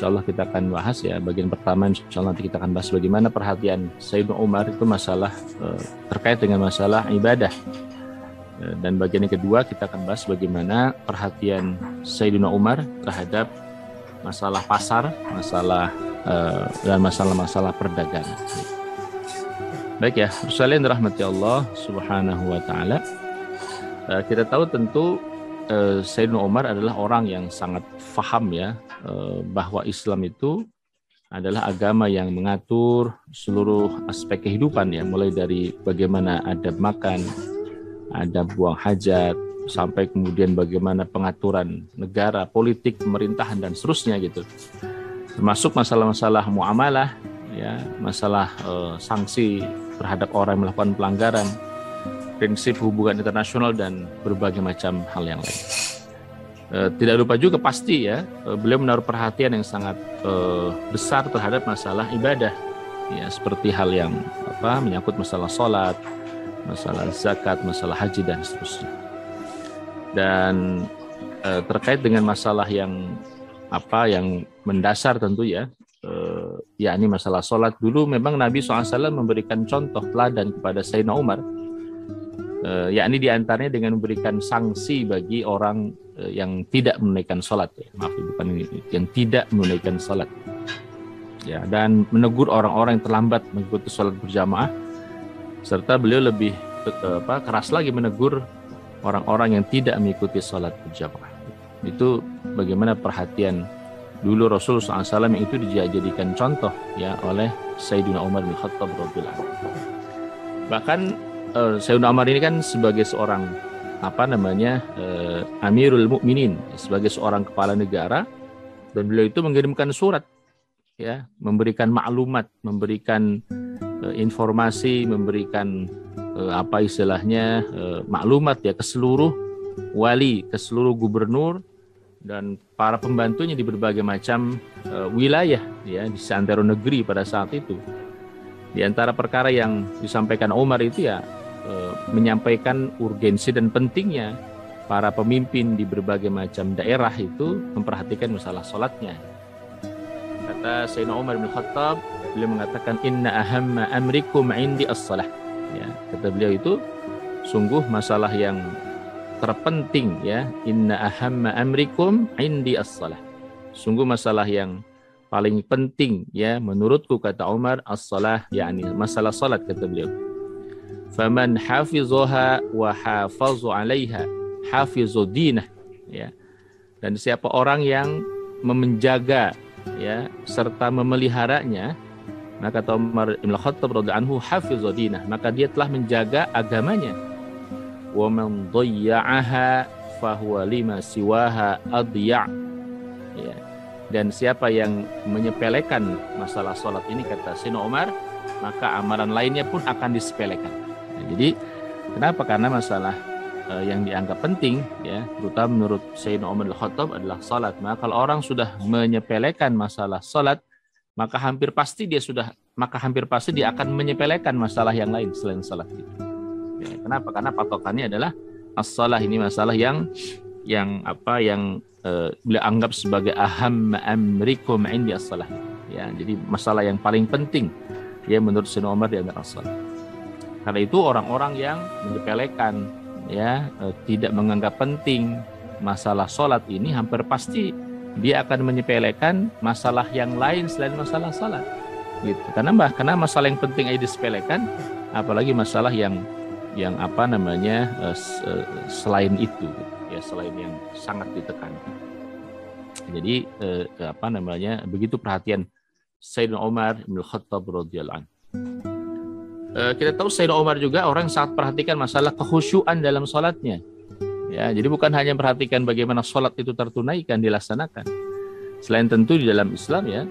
insya Allah kita akan bahas ya. Bagian pertama insya Allah nanti kita akan bahas bagaimana perhatian Sayyidina Umar itu masalah terkait dengan masalah ibadah. Dan bagian yang kedua kita akan bahas bagaimana perhatian Sayyidina Umar terhadap masalah pasar, dan masalah-masalah perdagangan. Baik ya, sekalian dirahmati Allah Subhanahu wa taala. Kita tahu tentu Sayyidina Umar adalah orang yang sangat faham ya bahwa Islam itu adalah agama yang mengatur seluruh aspek kehidupan ya, mulai dari bagaimana adab makan, adab buang hajat, sampai kemudian bagaimana pengaturan negara, politik, pemerintahan dan seterusnya gitu. Termasuk masalah-masalah muamalah ya, masalah sanksi terhadap orang yang melakukan pelanggaran, prinsip hubungan internasional dan berbagai macam hal yang lain. Tidak lupa juga pasti ya, beliau menaruh perhatian yang sangat besar terhadap masalah ibadah ya, seperti hal yang menyangkut masalah sholat, masalah zakat, masalah haji dan seterusnya. Dan terkait dengan masalah yang mendasar tentu ya, yakni masalah sholat, dulu memang Nabi SAW memberikan contoh teladan kepada Sayyidina Umar, yakni diantaranya dengan memberikan sanksi bagi orang yang tidak menunaikan sholat ya. Maaf, bukan yang tidak menunaikan sholat ya, dan menegur orang-orang yang terlambat mengikuti sholat berjamaah, serta beliau lebih keras lagi menegur orang-orang yang tidak mengikuti sholat berjamaah. Itu bagaimana perhatian dulu Rasulullah SAW yang itu dijadikan contoh ya oleh Sayyidina Umar bin Khattab radhiyallahu anhu. Bahkan Sayyidina Umar ini kan sebagai seorang Amirul Mukminin, sebagai seorang kepala negara, dan beliau itu mengirimkan surat ya, memberikan maklumat, memberikan informasi, memberikan maklumat ya ke seluruh wali, ke seluruh gubernur dan para pembantunya di berbagai macam wilayah ya di seantero negeri pada saat itu. Di antara perkara yang disampaikan Umar itu ya menyampaikan urgensi dan pentingnya para pemimpin di berbagai macam daerah itu memperhatikan masalah sholatnya. Kata Sayyidina Umar bin Khattab, beliau mengatakan inna ahamma amrikum indi as-salah. Ya, kata beliau itu sungguh masalah yang terpenting ya, inna ahamma amrikum indi as-salah. Sungguh masalah yang paling penting ya menurutku, kata Umar, as-salah, yakni masalah salat, kata beliau. Faman hafizaha wa hafazu 'alaiha hafizu dinah ya. Dan siapa orang yang menjaga ya serta memeliharanya, maka kata Umar bin Khattab radhiyallahu anhu, hafizu dinah, maka dia telah menjaga agamanya. Wa man dhayya'aha fahuwa lima siwaha adya'. Ya. Dan siapa yang menyepelekan masalah salat ini, kata Sayyidina Umar, maka amalan lainnya pun akan disepelekan. Nah, jadi kenapa? Karena masalah yang dianggap penting ya, terutama menurut Sayyidina Umar bin Khattab adalah salat. Maka kalau orang sudah menyepelekan masalah salat, maka hampir pasti dia akan menyepelekan masalah yang lain selain salat itu. Ya, kenapa? Karena patokannya adalah as-salah, ini masalah yang beliau anggap sebagai aham amrikum indi as-salah. Ya, jadi masalah yang paling penting ya menurut Sayyidina Umar di antara as-salah. Karena itu orang-orang yang menyepelekan ya, tidak menganggap penting masalah salat ini, hampir pasti dia akan menyepelekan masalah yang lain selain masalah salat. Gitu. Karena masalah yang penting aja disepelekan, apalagi masalah yang selain itu ya, selain yang sangat ditekankan. Jadi begitu perhatian Sayyidina Umar bin Khattab radhiyallahu anhu. Kita tahu Sayyidina Umar juga orang yang sangat perhatikan masalah kekhusyuan dalam salatnya. Ya, jadi bukan hanya perhatikan bagaimana salat itu tertunaikan, dilaksanakan. Selain tentu di dalam Islam ya,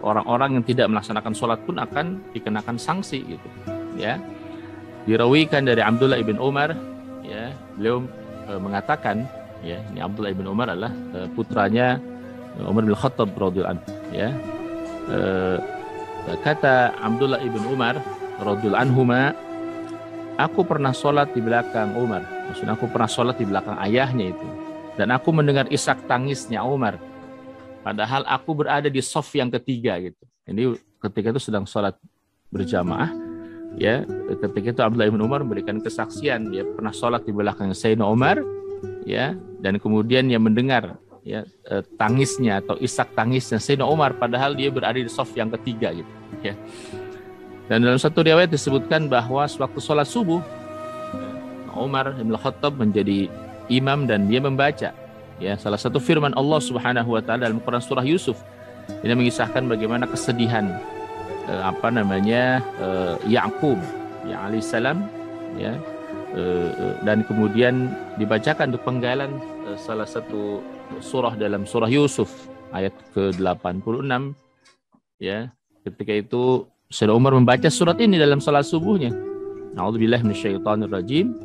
orang-orang yang tidak melaksanakan salat pun akan dikenakan sanksi gitu. Ya. Dirawikan dari Abdullah ibn Umar ya, beliau mengatakan ya, ini Abdullah ibn Umar adalah putranya Umar bin Khattab radhiyallahu anhu ya. Kata Abdullah ibn Umar radhiyallahu anhuma, aku pernah sholat di belakang Umar, maksudnya aku pernah sholat di belakang ayahnya itu, dan aku mendengar isak tangisnya Umar padahal aku berada di shaf yang ketiga gitu. Ini ketika itu sedang sholat berjamaah, ya. Ketika itu Abdullah bin Umar memberikan kesaksian, dia pernah sholat di belakang Sayyidina Umar, ya, dan kemudian dia mendengar, ya, tangisnya atau isak tangisnya Sayyidina Umar, padahal dia berada di shaf yang ketiga gitu, ya. Dan dalam satu riwayat disebutkan bahwa sewaktu sholat subuh, Umar bin Khattab menjadi imam dan dia membaca, ya, salah satu firman Allah Subhanahu wa taala dalam Quran surah Yusuf. Ini mengisahkan bagaimana kesedihan Ya'qub alaihissalam, ya, dan kemudian dibacakan untuk penggalan salah satu surah dalam surah Yusuf ayat ke-86, ya. Ketika itu Sayyidina Umar membaca surat ini dalam salat subuhnya. A'udzubillahi minasyaitonir rajim.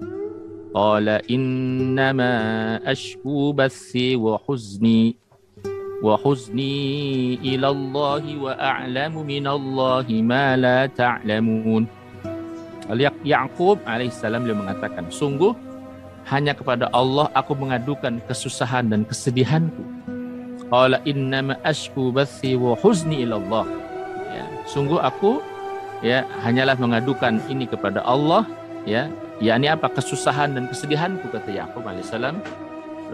Qala innama ashku bathi wa huzni ila Allah wa a'lamu minallahi ma la ta'lamun. Ya'qub alaihissalam beliau mengatakan, sungguh hanya kepada Allah aku mengadukan kesusahan dan kesedihanku. Qala innama ashku bathi wa huzni ila Allah. Ya, sungguh aku, ya, hanyalah mengadukan ini kepada Allah, ya, yakni apa, kesusahan dan kesedihanku, kata Ya'qub alaihissalam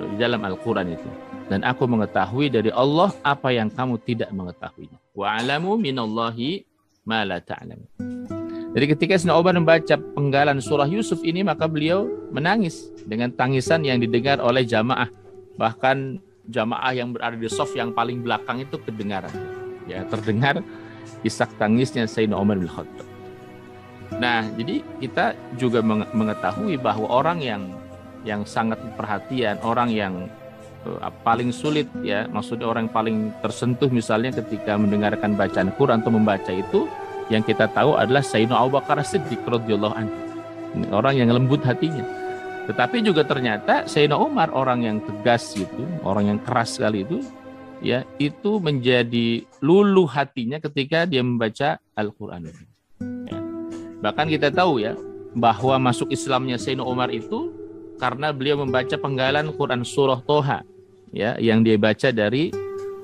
di dalam Al-Quran itu. Dan aku mengetahui dari Allah apa yang kamu tidak mengetahuinya. Wa alamu minallahi ma la ta'lamu. Jadi ketika Sayyidina Umar membaca penggalan surah Yusuf ini, maka beliau menangis dengan tangisan yang didengar oleh jamaah. Bahkan jamaah yang berada di shaf yang paling belakang itu kedengaran. Ya, terdengar isak tangisnya Sayyidina Umar bin Khattab. Nah, jadi kita juga mengetahui bahwa orang yang sangat perhatian, orang yang paling sulit, ya, maksudnya orang yang paling tersentuh misalnya ketika mendengarkan bacaan Quran atau membaca itu, yang kita tahu adalah Sayyidina Abu Bakar As-Siddiq radhiyallahu anhu. Orang yang lembut hatinya. Tetapi juga ternyata Sayyidina Umar, orang yang tegas gitu, orang yang keras sekali itu, ya, itu menjadi luluh hatinya ketika dia membaca Al-Quran. Ya. Bahkan kita tahu, ya, bahwa masuk Islamnya Sayyidina Umar itu karena beliau membaca penggalan Quran surah Toha, ya, yang dia baca dari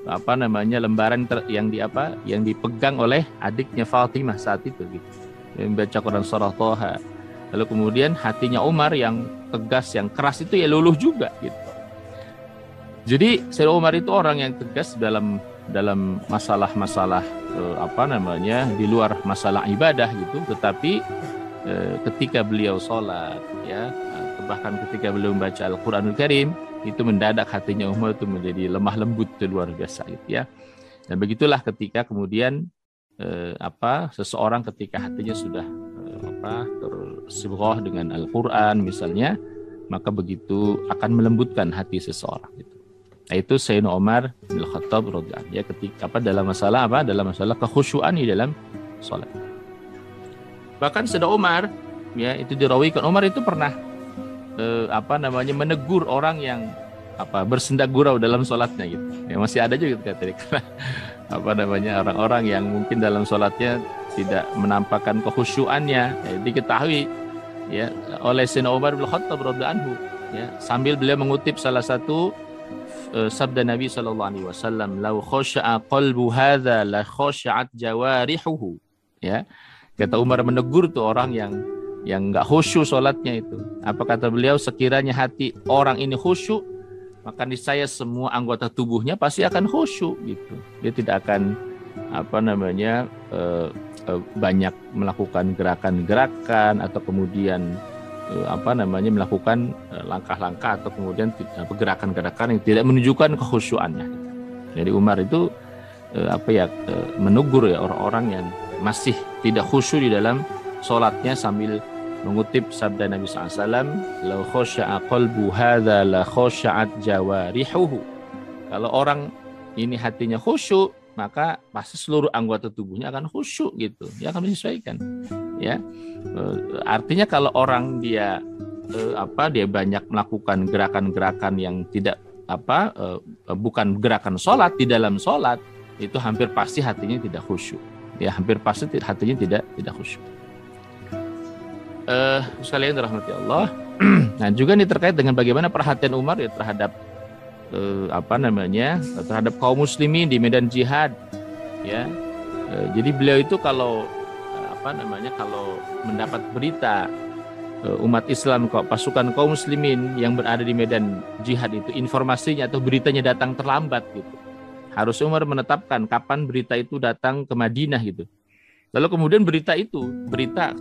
lembaran yang dipegang oleh adiknya Fatimah saat itu gitu. Dia membaca Quran surah Toha. Lalu kemudian hatinya Umar yang tegas, yang keras itu ya luluh juga gitu. Jadi Sayyidina Umar itu orang yang tegas dalam masalah-masalah di luar masalah ibadah gitu, tetapi ketika beliau sholat, ya, bahkan ketika beliau membaca Al-Quranul Karim, itu mendadak hatinya Umar itu menjadi lemah lembut luar biasa gitu, ya. Dan begitulah ketika kemudian seseorang ketika hatinya sudah tersibghah dengan Al-Quran misalnya, maka begitu akan melembutkan hati seseorang gitu. Nah, itu Sayyidina Umar bin Khattab radhiyallahu anhu, ya, ketika dalam masalah kekhusyuan di dalam sholat. Bahkan Sayyidina Umar, ya, itu dirawikan Umar itu pernah menegur orang yang bersendak gurau dalam sholatnya gitu. Ya, masih ada juga tadi orang-orang yang mungkin dalam sholatnya tidak menampakkan kekhusyuannya, ya, diketahui, ya, oleh Sayyidina Umar bin Khattab radhiyallahu anhu, ya, sambil beliau mengutip salah satu sabda Nabi sallallahu alaihi wasallam, "Lau khasha'a qalbu hadza la khasha'at jawarihuhu." Ya. Kata Umar menegur tuh orang yang enggak khusyuk salatnya itu. Apa kata beliau? Sekiranya hati orang ini khusyuk, maka niscaya semua anggota tubuhnya pasti akan khusyuk gitu. Dia tidak akan banyak melakukan gerakan-gerakan atau kemudian melakukan langkah-langkah atau kemudian gerakan-gerakan yang tidak menunjukkan kekhusyuannya. Jadi Umar itu menegur, ya, orang-orang yang masih tidak khusyuk di dalam sholatnya sambil mengutip sabda Nabi SAW, "Lau khasha'a qalbu hadza la khasha'at jawarihuhu." Kalau orang ini hatinya khusyuk, maka pasti seluruh anggota tubuhnya akan khusyuk gitu, dia akan menyesuaikan, ya. Artinya kalau orang dia banyak melakukan gerakan-gerakan yang tidak bukan gerakan sholat, di dalam sholat itu hampir pasti hatinya tidak khusyuk, ya, hampir pasti hatinya tidak khusyuk. Sekalian dirahmati Allah. Nah, juga ini terkait dengan bagaimana perhatian Umar, ya, terhadap terhadap kaum muslimin di medan jihad, ya. Jadi beliau itu kalau kalau mendapat berita umat Islam kok pasukan kaum muslimin yang berada di medan jihad itu informasinya atau beritanya datang terlambat gitu. Harus Umar menetapkan kapan berita itu datang ke Madinah gitu. Lalu kemudian berita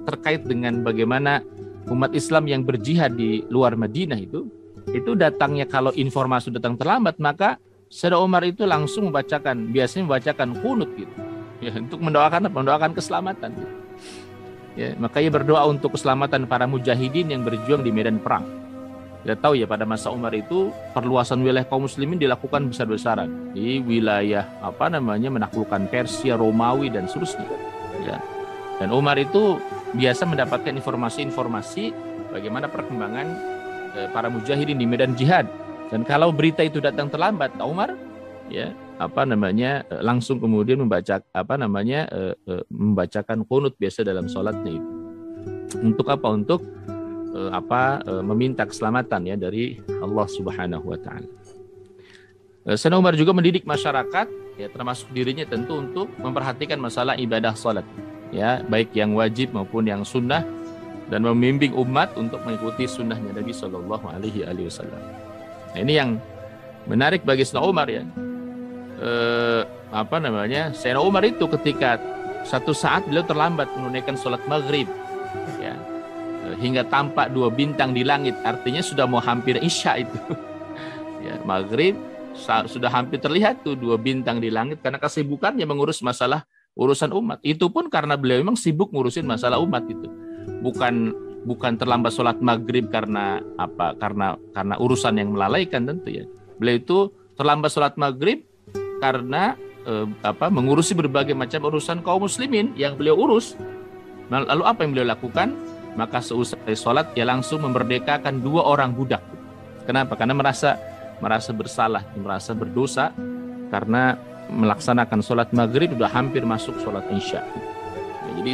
terkait dengan bagaimana umat Islam yang berjihad di luar Madinah itu datangnya, kalau informasi datang terlambat, maka Sayyidina Umar itu langsung biasanya membacakan qunut gitu. Ya, untuk mendoakan keselamatan gitu. Ya, maka ia berdoa untuk keselamatan para mujahidin yang berjuang di medan perang. Kita tahu ya, pada masa Umar itu perluasan wilayah kaum muslimin dilakukan besar-besaran di wilayah menaklukkan Persia, Romawi dan seterusnya. Ya. Dan Umar itu biasa mendapatkan informasi-informasi bagaimana perkembangan para mujahidin di medan jihad. Dan kalau berita itu datang terlambat, Umar langsung kemudian membacakan qunut biasa dalam sholatnya itu. Untuk apa? Untuk meminta keselamatan ya dari Allah Subhanahu wa taala. Sayyidina Umar juga mendidik masyarakat, ya termasuk dirinya tentu, untuk memperhatikan masalah ibadah salat, ya baik yang wajib maupun yang sunnah, dan membimbing umat untuk mengikuti sunnahnya Nabi Shallallahu Alaihi Wasallam. Nah, ini yang menarik bagi Sayyidina Umar ya. Sayyidina Umar itu ketika satu saat beliau terlambat menunaikan sholat maghrib, ya, hingga tampak 2 bintang di langit, artinya sudah mau hampir isya itu. Ya, maghrib sudah hampir terlihat tuh 2 bintang di langit karena kesibukannya mengurus masalah urusan umat. Itu pun karena beliau memang sibuk ngurusin masalah umat itu. Bukan terlambat sholat maghrib karena urusan yang melalaikan tentu ya. Beliau itu terlambat sholat maghrib karena mengurusi berbagai macam urusan kaum muslimin yang beliau urus. Lalu apa yang beliau lakukan? Maka seusai sholat dia langsung memerdekakan 2 orang budak. Kenapa? Karena merasa bersalah, merasa berdosa karena melaksanakan sholat maghrib sudah hampir masuk sholat isya. Ya, jadi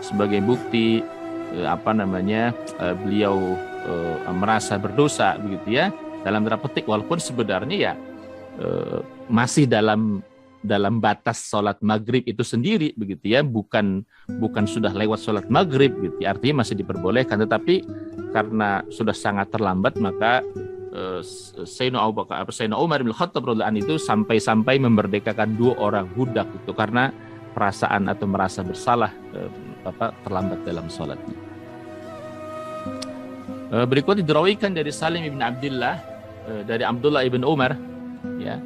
sebagai bukti beliau merasa berdosa begitu ya, dalam tanda petik, walaupun sebenarnya ya masih dalam batas sholat maghrib itu sendiri begitu ya, bukan sudah lewat sholat maghrib gitu ya, artinya masih diperbolehkan, tetapi karena sudah sangat terlambat maka Sayyidina Umar bin Khattab radhiyallahu anhu itu sampai memerdekakan 2 orang budak itu karena perasaan atau merasa bersalah terlambat dalam sholat. Berikut dirawikan dari Salim ibn Abdullah dari Abdullah ibn Umar ya,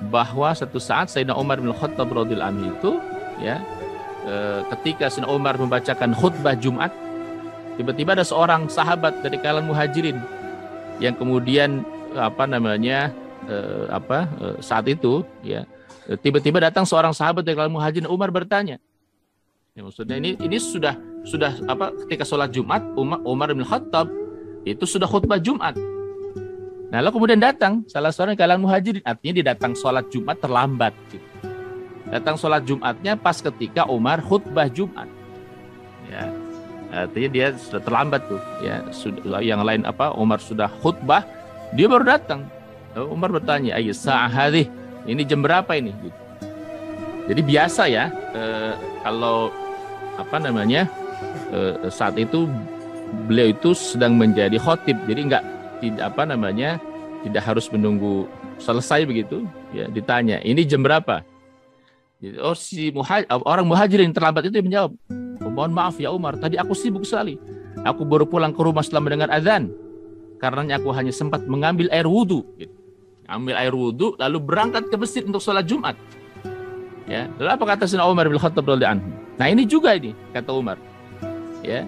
bahwa satu saat Sayyidina Umar bin Khattab radhiyallahu anhu itu ya, ketika Sayyidina Umar membacakan khutbah Jumat, tiba-tiba ada seorang sahabat dari kalangan Muhajirin yang kemudian saat itu ya, tiba-tiba datang seorang sahabat dari kalangan Muhajirin. Umar bertanya, ya, maksudnya ini sudah ketika sholat Jumat, Umar bin Khattab itu sudah khutbah Jumat. Nah, lalu kemudian datang salah seorang kalangan Muhajirin, artinya dia datang sholat Jumat terlambat. Gitu. Datang sholat Jumatnya pas ketika Umar khutbah Jumat. Ya, artinya dia sudah terlambat tuh. Ya, sudah, yang lain Umar sudah khutbah, dia baru datang. Lalu Umar bertanya, "Ayy sa'ah hadhihi?" Ini jam berapa ini? Gitu. Jadi biasa ya, kalau saat itu beliau itu sedang menjadi khotib, jadi tidak harus menunggu selesai begitu ya, ditanya ini jam berapa. Jadi, orang Muhajirin terlambat itu menjawab, "Mohon maaf ya Umar, tadi aku sibuk sekali, aku baru pulang ke rumah setelah mendengar azan, karenanya aku hanya sempat mengambil air wudhu gitu. Ambil air wudhu lalu berangkat ke masjid untuk sholat Jumat." Ya, lalu apa kata Sayyidina Umar bin Khattab radhiyallahu anhu? Nah, ini juga ini kata Umar. Ya.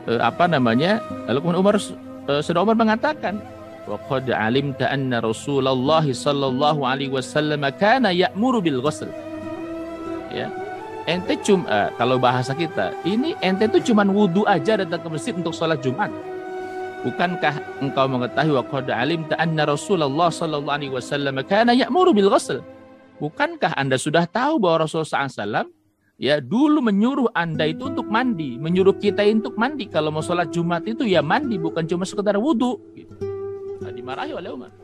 Lalu kemudian Sayyidina Umar mengatakan, "Wa qad 'alimta anna Rasulullah sallallahu alaihi wasallam kana ya'muru bil ghusl." Ya. Ente kalau bahasa kita, ini ente itu cuman wudu aja datang ke masjid untuk sholat Jumat. Bukankah engkau mengetahui wa qad 'alimta anna Rasulullah sallallahu alaihi wasallam kana ya'muru bil ghusl? Bukankah Anda sudah tahu bahwa Rasulullah SAW ya dulu menyuruh Anda itu untuk mandi, menyuruh kita untuk mandi. Kalau mau sholat Jumat itu ya mandi, bukan cuma sekedar wudhu. Gitu. Nah, dimarahi oleh Umar.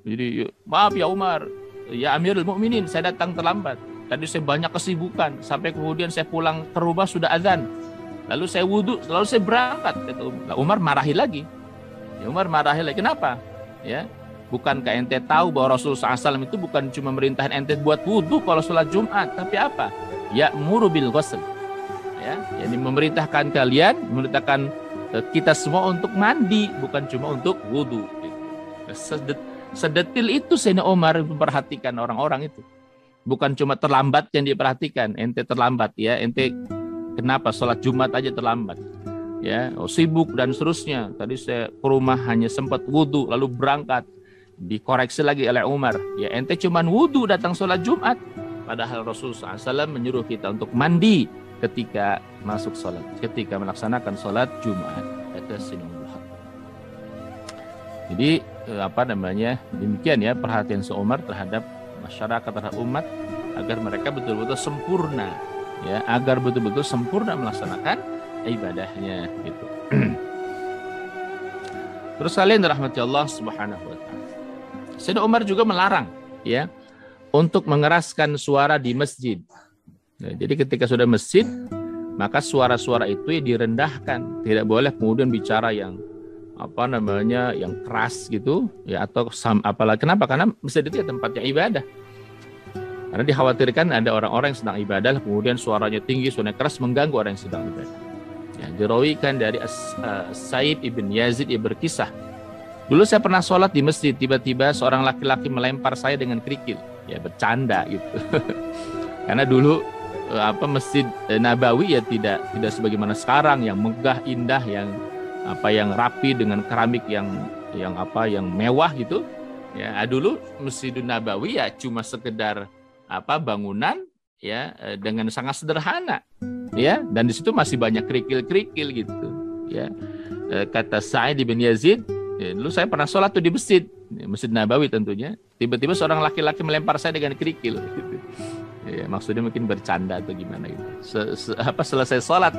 Jadi maaf ya Umar, ya Amirul Mukminin, saya datang terlambat. Tadi saya banyak kesibukan sampai kemudian saya pulang ke rumah sudah azan. Lalu saya wudhu, lalu saya berangkat. Kata Umar. Umar marahi lagi. Ya, Umar marahi lagi. Kenapa? Ya, bukankah ente tahu bahwa Rasulullah SAW itu bukan cuma merintahin ente buat wudhu kalau sholat Jumat, tapi apa? Ya muru bil ghusl. Ya, yani memerintahkan kalian, memerintahkan kita semua untuk mandi, bukan cuma untuk wudhu. Sedetil itu Sayyidina Umar memperhatikan orang-orang itu. Bukan cuma terlambat yang diperhatikan, ente terlambat ya, ente kenapa sholat Jumat aja terlambat, ya, sibuk dan seterusnya. Tadi saya ke rumah hanya sempat wudhu lalu berangkat, dikoreksi lagi oleh Umar, ya ente cuma wudhu datang sholat Jumat, padahal Rasulullah SAW menyuruh kita untuk mandi ketika masuk sholat, ketika melaksanakan sholat Jumat. Kata Sayyidina Umar. Jadi demikian ya perhatian Umar terhadap masyarakat, terhadap umat, agar mereka betul-betul sempurna, ya, agar betul-betul sempurna melaksanakan ibadahnya gitu. Terus kalian dirahmati Allah Subhanahu wa taala. Sayyidina Umar juga melarang ya untuk mengeraskan suara di masjid. Nah, jadi ketika sudah masjid, maka suara-suara itu ya direndahkan, tidak boleh kemudian bicara yang yang keras gitu ya, atau apalagi kenapa? Karena masjid itu ya tempatnya ibadah. Karena dikhawatirkan ada orang-orang yang sedang ibadah kemudian suaranya tinggi, suaranya keras mengganggu orang yang sedang ibadah. Ya, dirawikan dari Sa'id ibn Yazid ia berkisah, dulu saya pernah sholat di masjid, tiba-tiba seorang laki-laki melempar saya dengan kerikil, ya bercanda gitu. Karena dulu Masjid Nabawi ya tidak sebagaimana sekarang yang megah indah, yang rapi dengan keramik yang mewah gitu ya. Dulu Masjidun Nabawi ya cuma sekedar bangunan ya dengan sangat sederhana ya, dan di situ masih banyak kerikil-kerikil gitu ya. Kata Sa'id bin Yazid, ya, dulu saya pernah sholat tuh di Masjid Nabawi tentunya, tiba-tiba seorang laki-laki melempar saya dengan kerikil gitu. Ya, maksudnya mungkin bercanda atau gimana gitu. Selesai sholat,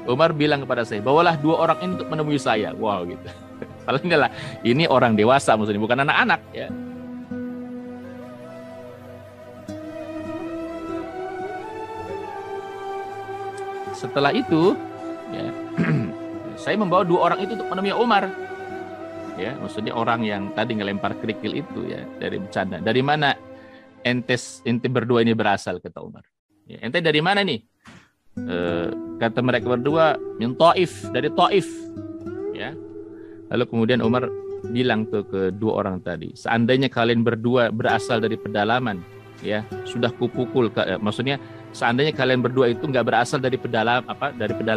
Umar bilang kepada saya, bawalah 2 orang ini untuk menemui saya. Wow gitu. Padahal ini orang dewasa maksudnya, bukan anak-anak ya. Setelah itu, ya, saya membawa 2 orang itu untuk menemui Umar. Ya, maksudnya orang yang tadi ngelempar kerikil itu ya, dari bercanda. Dari mana ente berdua ini berasal, kata Umar. Ya, ente dari mana nih? Kata mereka berdua, min Taif, dari Taif. Ya. Lalu kemudian Umar bilang tuh ke 2 orang tadi, seandainya kalian berdua berasal dari pedalaman, ya sudah kupukul. Maksudnya seandainya kalian berdua itu nggak berasal dari pedalam,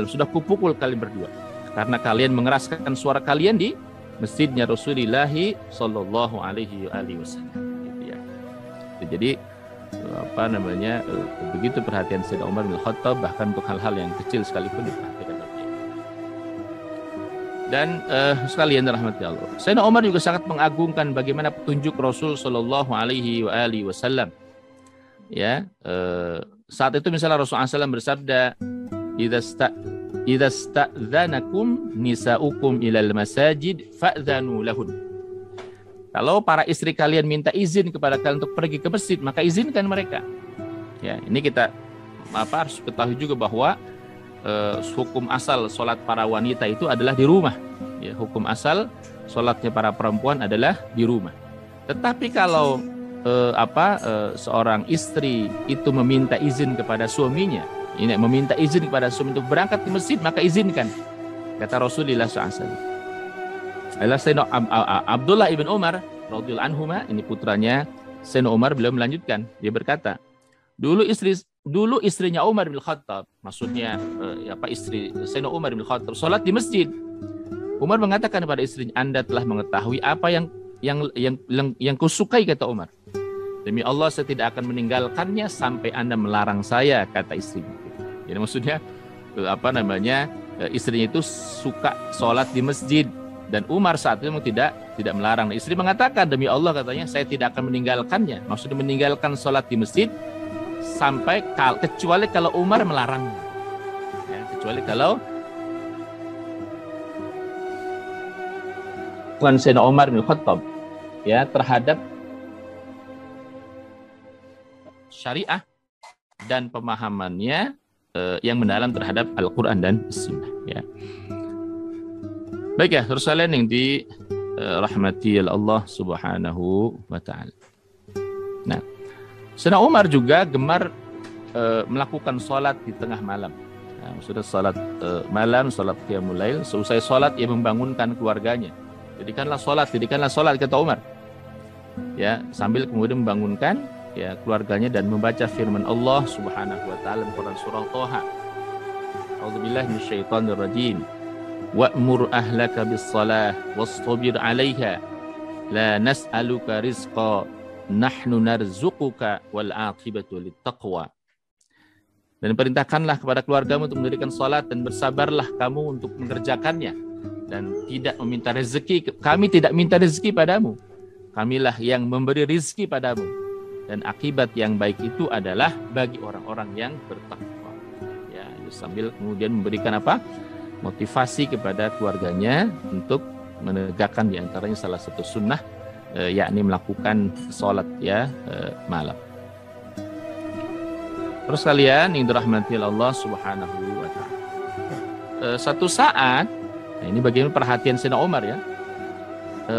sudah kupukul kalian berdua, karena kalian mengeraskan suara kalian di masjidnya Rasulullah Shallallahu Alaihi Wasallam. Jadi begitu perhatian Sayyidina Umar bin Khattab, bahkan untuk hal-hal yang kecil sekalipun diperhatikan oleh dia. Dan sekalian dirahmati Allah, Sayyidina Umar juga sangat mengagungkan bagaimana petunjuk Rasul Shallallahu Alaihi Wasallam. Ya, saat itu misalnya Rasulullah SAW bersabda, "Idza sta'dzanakum nisa'ukum ilal masajid fa'dzanu lahun." Kalau para istri kalian minta izin kepada kalian untuk pergi ke masjid, maka izinkan mereka. Ya, ini kita harus ketahui juga bahwa hukum asal sholat para wanita itu adalah di rumah. Ya, hukum asal sholatnya para perempuan adalah di rumah. Tetapi kalau seorang istri itu meminta izin kepada suaminya, meminta izin kepada suami untuk berangkat ke masjid, maka izinkan. Kata Rasulullah SAW. Sayyidina Abdullah ibn Umar radhiyallahu anhuma, ini putranya Sayyidina Umar, beliau melanjutkan, dia berkata, dulu istrinya Umar bin Khattab, maksudnya istri Sayyidina Umar bin Khattab salat di masjid. Umar mengatakan kepada istrinya, Anda telah mengetahui apa yang kusukai, kata Umar. Demi Allah saya tidak akan meninggalkannya sampai Anda melarang saya, kata istrinya. Jadi maksudnya istrinya itu suka sholat di masjid, dan Umar saat itu memang tidak melarang. Nah, istri mengatakan, demi Allah, katanya, saya tidak akan meninggalkannya. Maksudnya meninggalkan sholat di masjid kecuali kalau Umar melarangnya. Ya, kecuali kalau Sayyidina Umar bin Khattab ya terhadap syariah dan pemahamannya yang mendalam terhadap Al-Quran dan Sunnah. Ya. Baik ya, terus kalian yang dirahmati Allah Subhanahu wa Ta'ala. Nah, Sayyidina Umar juga gemar melakukan sholat di tengah malam. Nah, maksudnya sholat malam, sholat qiyamul lail. Seusai sholat ia membangunkan keluarganya. Jadikanlah sholat kata Umar. Ya, sambil kemudian membangunkan ya keluarganya dan membaca firman Allah Subhanahu wa Ta'ala dalam surah Thaha. A'udzubillahi minasyaitonir rajim. Wa'mur ahlaka bis-shalah wastabir 'alaiha la nas'aluka rizqa nahnu narzuquka wal 'aqibatu lit-taqwa. Dan perintahkanlah kepada keluargamu untuk mendirikan salat dan bersabarlah kamu untuk mengerjakannya dan tidak meminta rezeki. Kami tidak minta rezeki padamu. Kamilah yang memberi rezeki padamu. Dan akibat yang baik itu adalah bagi orang-orang yang bertakwa. Ya, sambil kemudian memberikan apa? Motivasi kepada keluarganya untuk menegakkan di antaranya salah satu sunnah, yakni melakukan salat ya malam. Terus kalian yang dirahmati Allah Subhanahu wa Ta'ala. Satu saat, nah ini bagaimana perhatian Sayyidina Umar ya.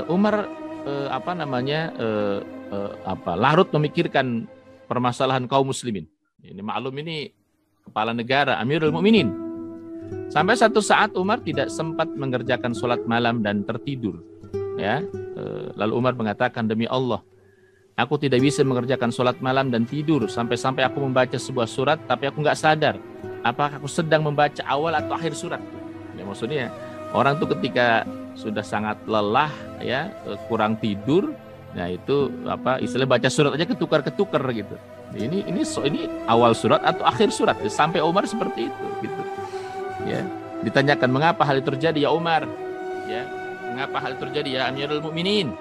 Umar larut memikirkan permasalahan kaum muslimin. Ini maklum ini kepala negara, Amirul Mukminin. Sampai satu saat Umar tidak sempat mengerjakan sholat malam dan tertidur. Ya, lalu Umar mengatakan, demi Allah, aku tidak bisa mengerjakan sholat malam dan tidur sampai-sampai aku membaca sebuah surat, tapi aku nggak sadar apakah aku sedang membaca awal atau akhir surat. Ya, maksudnya orang tuh ketika sudah sangat lelah, ya kurang tidur, nah itu istilah baca surat aja ketukar-ketukar gitu. Ini awal surat atau akhir surat, sampai Umar seperti itu gitu. Ya, ditanyakan mengapa hal itu terjadi ya Umar? Ya, mengapa hal itu terjadi ya Amirul Mukminin?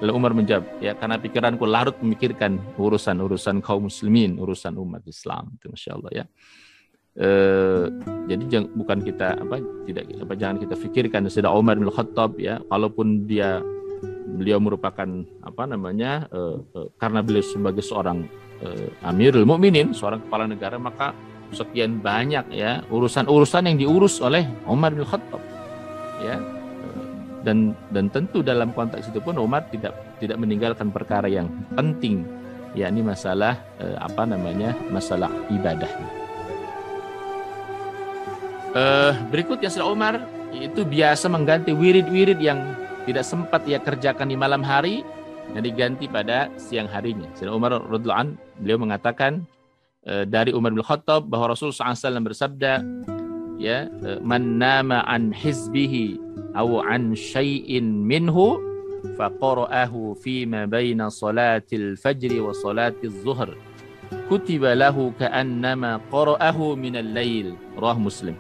Lalu Umar menjawab, ya karena pikiranku larut memikirkan urusan kaum muslimin, urusan umat Islam. Itu Masya Allah ya. Jadi bukan kita jangan kita pikirkan Sayyidina Umar bin Khattab ya, walaupun beliau merupakan karena beliau sebagai seorang Amirul Mukminin, seorang kepala negara, maka sekian banyak ya urusan-urusan yang diurus oleh Umar bin Khattab ya. Dan tentu dalam konteks itu pun Umar tidak meninggalkan perkara yang penting, yakni masalah masalah ibadah. Berikutnya Sayyidina Umar itu biasa mengganti wirid-wirid yang tidak sempat ia kerjakan di malam hari dan diganti pada siang harinya. Sayyidina Umar radhiyallahu anhu beliau mengatakan dari Umar bin Khattab bahwa Rasulullah SAW bersabda, ya man nama an hizbihi aw an syai'in minhu faqara'ahu fima baina salatil fajri wa salatiz zuhr kutiba lahu ka'annama qara'ahu minal lail. Rawahu Muslim.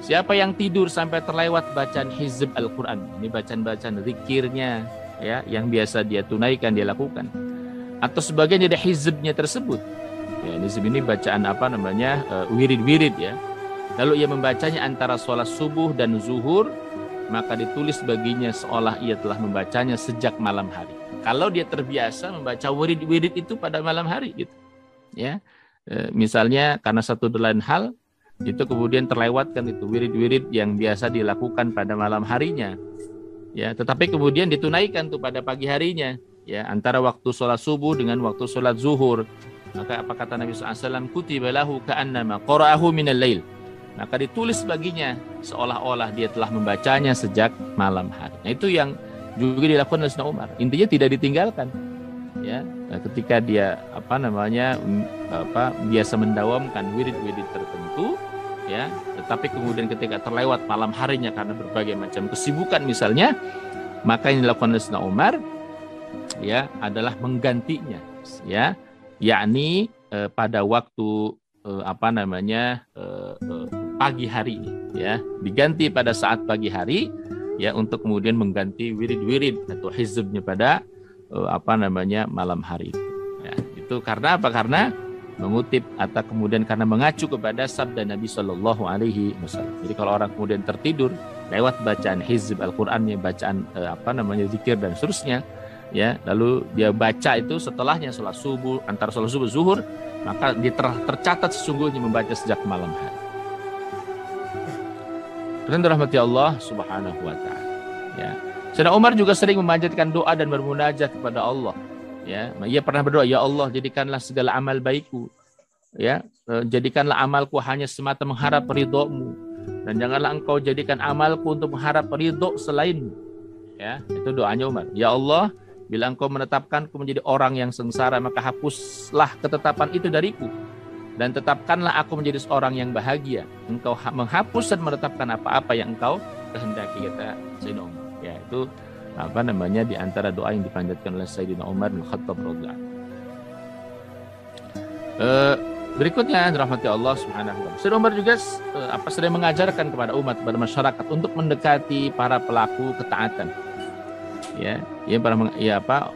Siapa yang tidur sampai terlewat bacaan hizb Al-Quran, ini bacaan-bacaan zikirnya ya yang biasa dia tunaikan, dia lakukan, atau sebagian dari hizbnya tersebut. Ya, ini bacaan wirid-wirid ya. Lalu ia membacanya antara sholat subuh dan zuhur, maka ditulis baginya seolah ia telah membacanya sejak malam hari. Kalau dia terbiasa membaca wirid-wirid itu pada malam hari gitu. Ya. Misalnya karena satu dan lain hal itu kemudian terlewatkan itu wirid-wirid yang biasa dilakukan pada malam harinya. Ya, tetapi kemudian ditunaikan tuh pada pagi harinya, ya, antara waktu sholat subuh dengan waktu sholat zuhur. Maka apa kata Nabi SAW? Kutiba lahu ka'annama qara'ahu minal lail. Maka ditulis baginya seolah-olah dia telah membacanya sejak malam hari. Nah, itu yang juga dilakukan oleh Sayyidina Umar. Intinya tidak ditinggalkan. Ya, ketika dia biasa mendawamkan wirid-wirid tertentu, ya, tetapi kemudian ketika terlewat malam harinya karena berbagai macam kesibukan misalnya, maka yang dilakukan oleh Sayyidina Umar ya adalah menggantinya, ya, yakni pada waktu pagi hari, ya, diganti pada saat pagi hari, ya, untuk kemudian mengganti wirid-wirid atau hizbnya pada malam hari. Ya, itu karena apa? Karena mengutip atau kemudian karena mengacu kepada sabda Nabi Shallallahu Alaihi Wasallam. Jadi kalau orang kemudian tertidur lewat bacaan hizb Al-Quran, bacaan zikir dan seterusnya, ya, lalu dia baca itu setelahnya sholat subuh, antara sholat subuh zuhur, maka dia tercatat sesungguhnya membaca sejak malam hari. Dan rahmati Allah Subhanahu wa taala. Ya. Sayyidina Umar juga sering memanjatkan doa dan bermunajat kepada Allah. Ya, ia pernah berdoa, ya Allah, jadikanlah segala amal baikku, ya, jadikanlah amalku hanya semata mengharap ridho-Mu, dan janganlah Engkau jadikan amalku untuk mengharap ridho selain-Mu. Ya, itu doanya Umar. Ya Allah, bila Engkau menetapkanku menjadi orang yang sengsara, maka hapuslah ketetapan itu dariku, dan tetapkanlah aku menjadi seorang yang bahagia. Engkau menghapus dan menetapkan apa-apa yang Engkau kehendaki, kata Sayyidina Umar. Ya, itu di antara doa yang dipanjatkan oleh Sayyidina Umar bin Khattab radhiyallahu anhu. Berikutnya rahmati Allah Subhanahu wa taala. Sayyidina Umar juga sering mengajarkan kepada umat, kepada masyarakat untuk mendekati para pelaku ketaatan. Ya,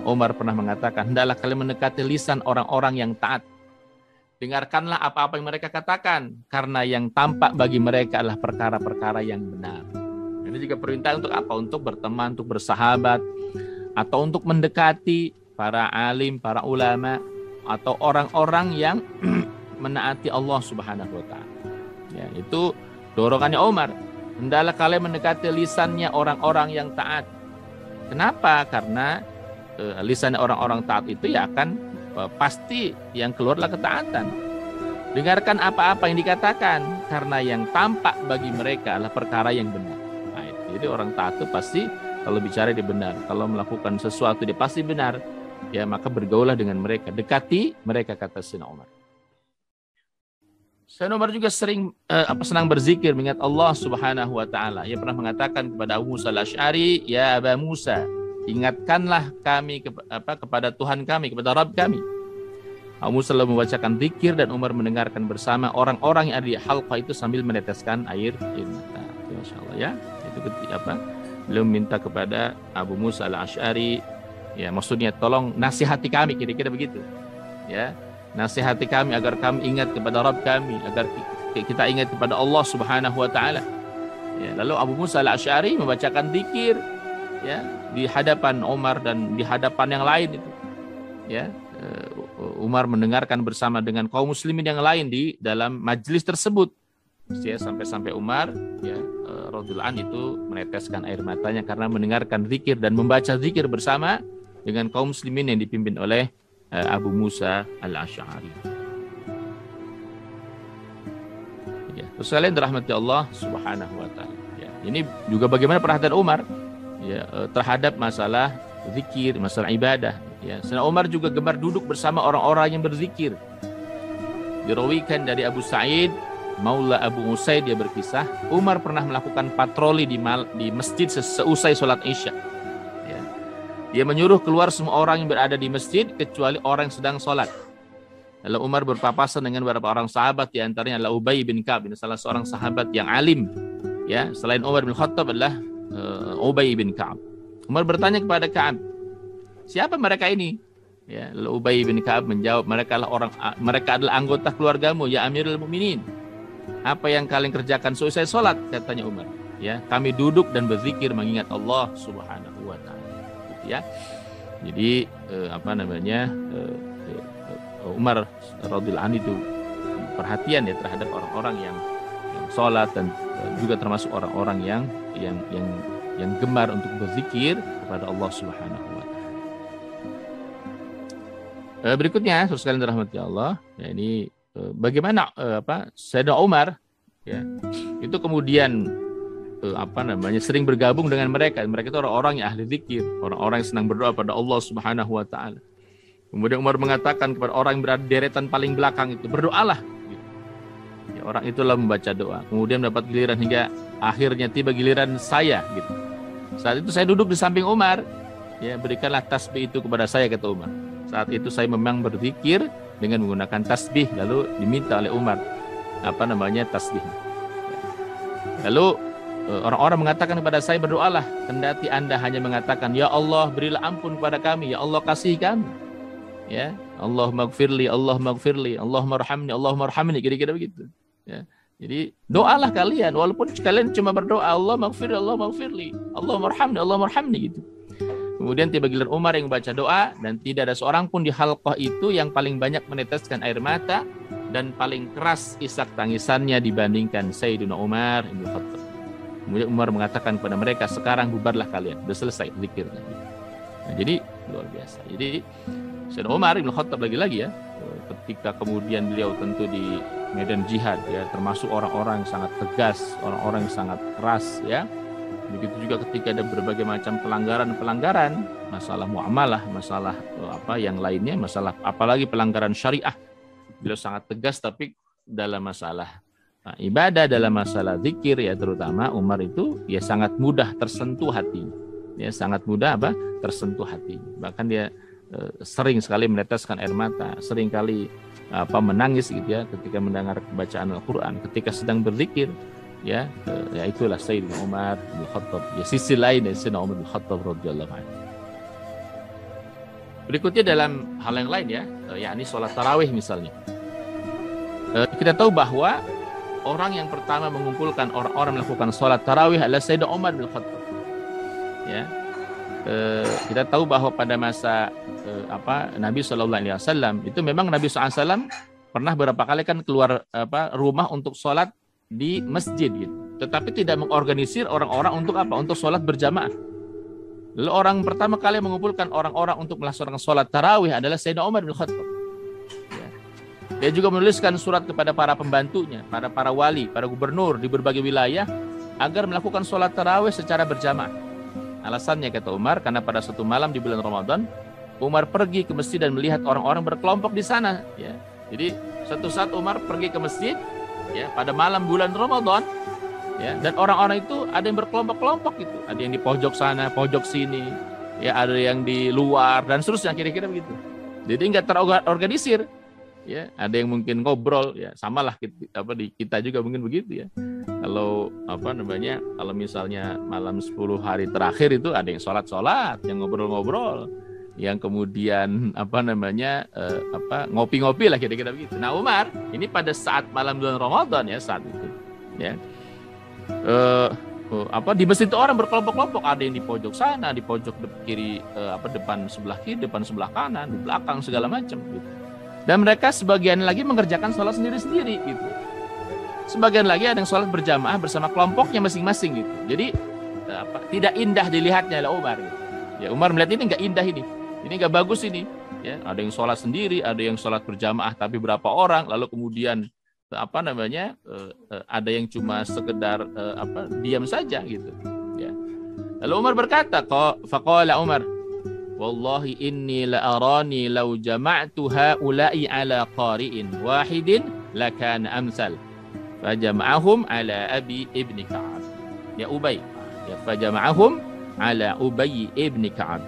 Umar pernah mengatakan, hendaklah kalian mendekati lisan orang-orang yang taat. Dengarkanlah apa-apa yang mereka katakan, karena yang tampak bagi mereka adalah perkara-perkara yang benar. Ini juga perintah untuk apa? Untuk berteman, untuk bersahabat, atau untuk mendekati para alim, para ulama, atau orang-orang yang menaati Allah Subhanahu wa taala. Ya, itu dorongannya Umar. Hendaklah kalian mendekati lisannya orang-orang yang taat. Kenapa? Karena lisannya orang-orang taat itu ya akan pasti yang keluarlah ketaatan. Dengarkan apa-apa yang dikatakan, karena yang tampak bagi mereka adalah perkara yang benar. Nah, jadi orang taat itu pasti kalau bicara dia benar, kalau melakukan sesuatu dia pasti benar. Ya, maka bergaulah dengan mereka, dekati mereka, kata Sayyidina Umar. Sayyidina Umar juga sering senang berzikir mengingat Allah Subhanahu wa taala. Ia pernah mengatakan kepada Abu Musa al-Asy'ari, "Ya Aba Musa, ingatkanlah kami kepada Tuhan kami, kepada Rabb kami." Abu Musa selalu membacakan zikir dan Umar mendengarkan bersama orang-orang yang ada di halqah itu sambil meneteskan air mata. Masyaallah, ya. Itu beliau minta kepada Abu Musa al-Asy'ari, ya, maksudnya tolong nasihati kami, kira-kira begitu. Ya, nasihati kami agar kami ingat kepada Rabb kami, agar kita ingat kepada Allah Subhanahu wa taala. Ya, lalu Abu Musa al-Asy'ari membacakan zikir, ya, di hadapan Umar dan di hadapan yang lain itu. Ya, Umar mendengarkan bersama dengan kaum muslimin yang lain di dalam majelis tersebut. Ya, sampai Umar, ya, radhiyallahu anhu itu meneteskan air matanya karena mendengarkan zikir dan membaca zikir bersama dengan kaum muslimin yang dipimpin oleh Abu Musa al-Asy'ari. Ya, terus kalian dirahmati Allah Subhanahu wa taala. Ya, ini juga bagaimana perhatian Umar, ya, terhadap masalah zikir, masalah ibadah. Ya, Sayyidina Umar juga gemar duduk bersama orang-orang yang berzikir. Dirawikan dari Abu Sa'id Maula Abu Usaid, dia berkisah, Umar pernah melakukan patroli di masjid seusai sholat Isya. Ya. Dia menyuruh keluar semua orang yang berada di masjid kecuali orang yang sedang sholat. Lalu Umar berpapasan dengan beberapa orang sahabat, di antaranya adalah Ubay bin Ka'ab, salah seorang sahabat yang alim. Ya, selain Umar bin Khattab adalah Ubay bin Ka'ab. Umar bertanya kepada Ka'ab, siapa mereka ini? Ya, lalu Ubay bin Ka'ab menjawab, mereka adalah anggota keluargamu, ya Amirul Mukminin. Apa yang kalian kerjakan seusai sholat, katanya Umar. Ya, kami duduk dan berzikir mengingat Allah Subhanahu wa taala. Gitu, ya. Jadi Umar radhiyallahu anhu itu perhatian ya terhadap orang-orang yang sholat dan juga termasuk orang-orang yang gemar untuk berzikir kepada Allah Subhanahu wa taala. Berikutnya, saudara sekalian dirahmati Allah, ya, ini bagaimana Sayyidina Umar, ya, itu kemudian sering bergabung dengan mereka. Mereka itu orang-orang yang ahli zikir, orang-orang yang senang berdoa pada Allah Subhanahu wa taala. Kemudian Umar mengatakan kepada orang yang berada di deretan paling belakang itu, berdoalah. Ya, orang itulah membaca doa. Kemudian mendapat giliran hingga akhirnya tiba giliran saya gitu. Saat itu saya duduk di samping Umar. Ya, berikanlah tasbih itu kepada saya, kata Umar. Saat itu saya memang berzikir dengan menggunakan tasbih, lalu diminta oleh Umar tasbih. Lalu orang-orang mengatakan kepada saya, berdoalah, kendati Anda hanya mengatakan, ya Allah berilah ampun kepada kami, ya Allah kasihi kami. Ya, Allahumma gfirli, Allahumma gfirli, Allahumma arhamni, Allahumma arhamni, kira-kira begitu. Ya. Jadi doalah kalian, walaupun kalian cuma berdoa, Allahumma gfirli, Allahumma gfirli, Allahumma arhamni, Allahumma arhamni, gitu. Kemudian tiba giliran Umar yang membaca doa, dan tidak ada seorang pun di halqah itu yang paling banyak meneteskan air mata dan paling keras isak tangisannya dibandingkan Sayyidina Umar bin Khattab. Kemudian Umar mengatakan kepada mereka, sekarang bubarlah kalian, sudah selesai zikirnya. Nah, jadi luar biasa. Jadi Sayyidina Umar bin Khattab lagi-lagi ya, ketika kemudian beliau tentu di medan jihad ya, termasuk orang-orang yang sangat tegas, orang-orang yang sangat keras ya. Begitu juga ketika ada berbagai macam pelanggaran-pelanggaran, masalah muamalah, masalah apa yang lainnya, masalah apalagi pelanggaran syariah. Beliau sangat tegas, tapi dalam masalah ibadah, dalam masalah zikir ya terutama, Umar itu ya sangat mudah tersentuh hatinya. Ya sangat mudah tersentuh hatinya. Bahkan dia sering sekali meneteskan air mata, sering kali menangis gitu ya ketika mendengar bacaan Al-Qur'an, ketika sedang berzikir. Ya itulah Sayyidina Umar bin Khattab. Ya sisi lain dari Sayyidina Umar bin Khattab radhiyallahu anhu. Berikutnya dalam hal yang lain ya, yakni sholat tarawih misalnya. Kita tahu bahwa orang yang pertama mengumpulkan orang-orang melakukan sholat tarawih adalah Sayyidina Umar bin Khattab. Ya, kita tahu bahwa pada masa Nabi SAW itu memang Nabi SAW pernah beberapa kali kan keluar rumah untuk sholat di masjid gitu. Tetapi tidak mengorganisir orang-orang untuk untuk sholat berjamaah. Lalu orang pertama kali mengumpulkan orang-orang untuk melaksanakan sholat tarawih adalah Sayyidina Umar bin Khattab. Ya. Dia juga menuliskan surat kepada para pembantunya, para wali, para gubernur di berbagai wilayah agar melakukan sholat tarawih secara berjamaah. Alasannya kata Umar, karena pada suatu malam di bulan Ramadan, Umar pergi ke masjid dan melihat orang-orang berkelompok di sana. Ya. Jadi suatu saat Umar pergi ke masjid ya pada malam bulan Ramadan ya, dan orang-orang itu ada yang berkelompok-kelompok gitu, ada yang di pojok sana, pojok sini ya, ada yang di luar dan seterusnya, kira-kira begitu. Jadi nggak terorganisir ya, ada yang mungkin ngobrol ya, samalah di kita juga mungkin begitu ya. Kalau kalau misalnya malam 10 hari terakhir itu ada yang sholat, yang ngobrol-ngobrol, yang kemudian ngopi-ngopi lah, kira-kira begitu. Nah Umar ini pada saat malam bulan Ramadan ya, saat itu ya di masjid itu orang berkelompok-kelompok, ada yang di pojok sana, di pojok kiri depan sebelah kiri, depan sebelah kanan, di belakang segala macam gitu. Dan mereka sebagian lagi mengerjakan sholat sendiri-sendiri gitu. Sebagian lagi ada yang sholat berjamaah bersama kelompoknya masing-masing gitu. Jadi tidak indah dilihatnya oleh Umar gitu. Ya Umar melihat ini nggak indah ini nggak bagus ini ya, ada yang sholat sendiri, ada yang sholat berjamaah tapi berapa orang, lalu kemudian ada yang cuma sekedar diam saja gitu ya. Lalu Umar berkata, faqala Umar, wallahi inni la arani law jama'tu haula'i ala qari'in wahidin lakana amsal fajama'ahum ala Abi ibn Ka'ab ya Ubay ya, fajama'ahum ala Ubay ibn Ka'ab.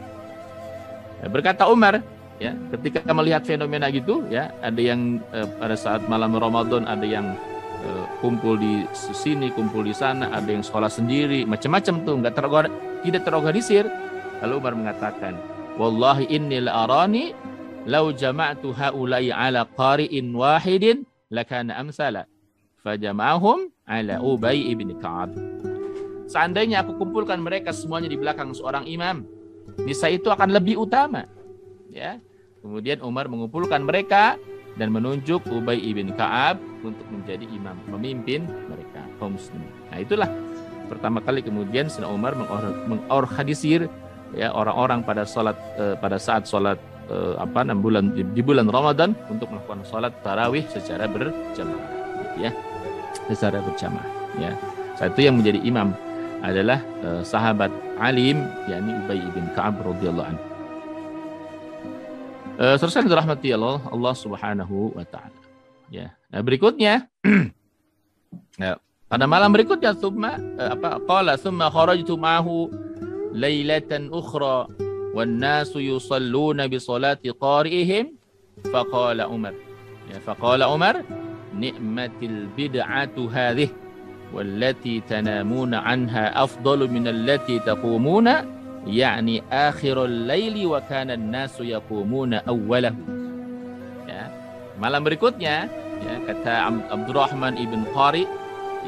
Berkata Umar ya, ketika melihat fenomena gitu ya, ada yang pada saat malam Ramadan ada yang kumpul di sini, kumpul di sana, ada yang sekolah sendiri, macam-macam tuh, tidak terorganisir. Lalu Umar mengatakan, wallahi inni la arani law jama'tu haula'i ala qari'in wahidin lakana amsala fajama'ahum ala Ubay ibn Ka'ab. Seandainya aku kumpulkan mereka semuanya di belakang seorang imam, niscaya itu akan lebih utama ya. Kemudian Umar mengumpulkan mereka dan menunjuk Ubay ibn Ka'ab untuk menjadi imam, memimpin mereka kaum muslimin. Nah itulah pertama kali kemudian Sayyidina Umar mengorganisir ya orang-orang pada saat sholat di bulan Ramadan untuk melakukan sholat tarawih secara berjamaah ya, secara berjamaah ya. Saat itu yang menjadi imam adalah sahabat alim yakni Ubay ibn Ka'ab radhiyallahu anhu. Selesai dirahmati Allah Subhanahu wa taala. Ya. Nah, berikutnya ya, pada malam berikutnya thumma kharajtu ma'ahu lailatan ukhra wan nasu yusalluna bi salati qari'ihim faqala Umar ni'matil bid'atu hadhihi wallati tanamuna anha afdalu min allati taqumuna yakni akhirul laili wa kana an-nasu yaqumuna awwalahu. Ya. Malam berikutnya ya, kata Abdurrahman ibn Qari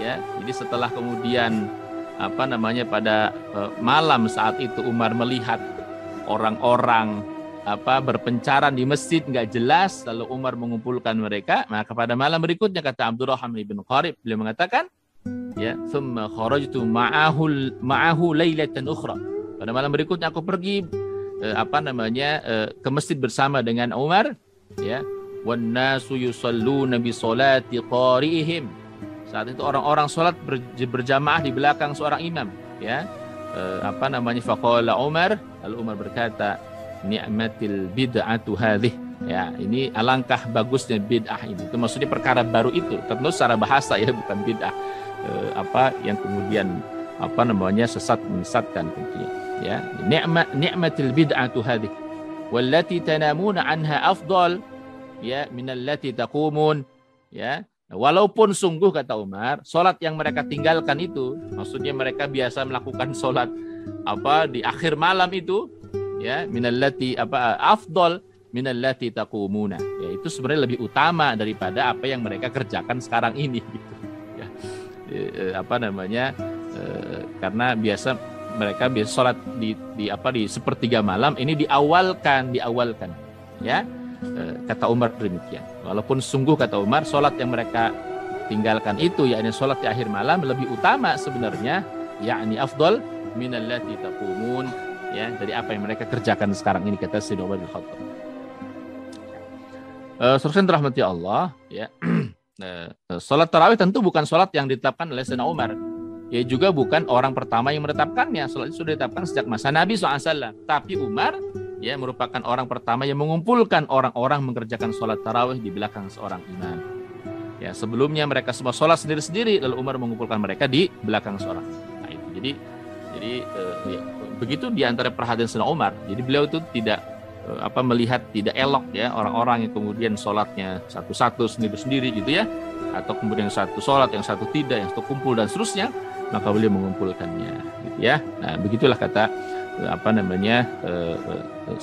ya, jadi setelah kemudian pada malam saat itu Umar melihat orang-orang berpencaran di masjid nggak jelas, lalu Umar mengumpulkan mereka. Maka pada malam berikutnya kata Abdurrahman bin Qarib, beliau mengatakan, ya, thumma kharajtu ma'ahu lailatan ukhra. Pada malam berikutnya aku pergi ke masjid bersama dengan Umar, ya, wan nasu yusalluna bi salati qari'ihim. Saat itu orang-orang salat berjamaah di belakang seorang imam, ya. Faqala Umar, lalu Umar berkata, ni'matil bid'atu hadhih. Ya, ini alangkah bagusnya bid'ah ini. Itu maksudnya perkara baru itu. Tentu secara bahasa ya, bukan bid'ah yang kemudian sesat menyesatkan tentunya. Ya, ni'matil bid'atu hadhih wallati tanamuna anha afdal ya minallati taqumun. Ya, walaupun sungguh kata Umar, salat yang mereka tinggalkan itu, maksudnya mereka biasa melakukan salat di akhir malam itu, ya, minallati afdal minallati taqumuna, ya, itu sebenarnya lebih utama daripada apa yang mereka kerjakan sekarang ini gitu. Ya, karena mereka biasa sholat di sepertiga malam, ini diawalkan, ya, kata Umar demikian. Walaupun sungguh kata Umar, sholat yang mereka tinggalkan itu, yakni sholat di akhir malam, lebih utama sebenarnya, yakni afdal minallati taqumun, ya, dari apa yang mereka kerjakan sekarang ini, kata Sayyidina Umar bin Khattab. Saudara rahmati Allah, ya. Salat tarawih tentu bukan salat yang ditetapkan oleh Sayyidina Umar. Ya, juga bukan orang pertama yang menetapkannya. Salat itu sudah ditetapkan sejak masa Nabi SAW. Tapi Umar, ya, merupakan orang pertama yang mengumpulkan orang-orang mengerjakan salat tarawih di belakang seorang imam. Ya, sebelumnya mereka semua salat sendiri-sendiri, lalu Umar mengumpulkan mereka di belakang seorang. Nah, itu. Jadi ya, begitu di antara perhatian Sayyidina Umar. Jadi beliau itu tidak melihat tidak elok, ya, orang-orang yang kemudian sholatnya satu-satu sendiri-sendiri gitu, ya, atau kemudian satu sholat, yang satu tidak, yang satu kumpul dan seterusnya, maka beliau mengumpulkannya gitu, ya. Nah, begitulah kata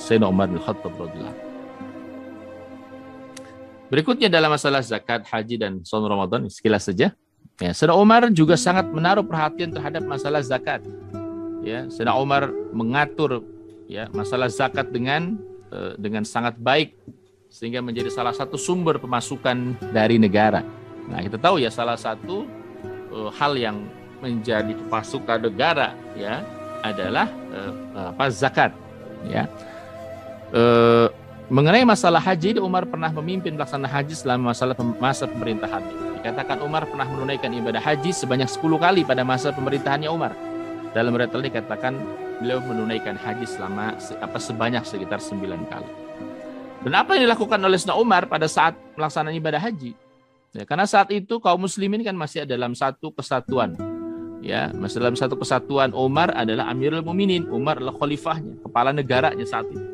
Sayyidina Umar bin Khattab radhiyallahu. Berikutnya dalam masalah zakat, haji dan shaum Ramadan, sekilas saja. Ya, Sayyidina Umar juga sangat menaruh perhatian terhadap masalah zakat. Ya, Sayyidina Umar mengatur, ya, masalah zakat dengan sangat baik, sehingga menjadi salah satu sumber pemasukan dari negara. Nah, kita tahu ya, salah satu hal yang menjadi pemasukan negara, ya, adalah zakat, ya. Mengenai masalah haji, Umar pernah memimpin pelaksana haji selama masa pemerintahannya. Dikatakan Umar pernah menunaikan ibadah haji sebanyak 10 kali pada masa pemerintahannya Umar. Dalam riwayat dikatakan beliau menunaikan haji sebanyak sekitar 9 kali. Dan apa yang dilakukan oleh Sayyidina Umar pada saat pelaksanaan ibadah haji? Ya, karena saat itu kaum muslimin kan masih dalam satu kesatuan. Ya, masih dalam satu kesatuan. Umar adalah Amirul Mukminin, Umar adalah khalifahnya, kepala negaranya saat itu.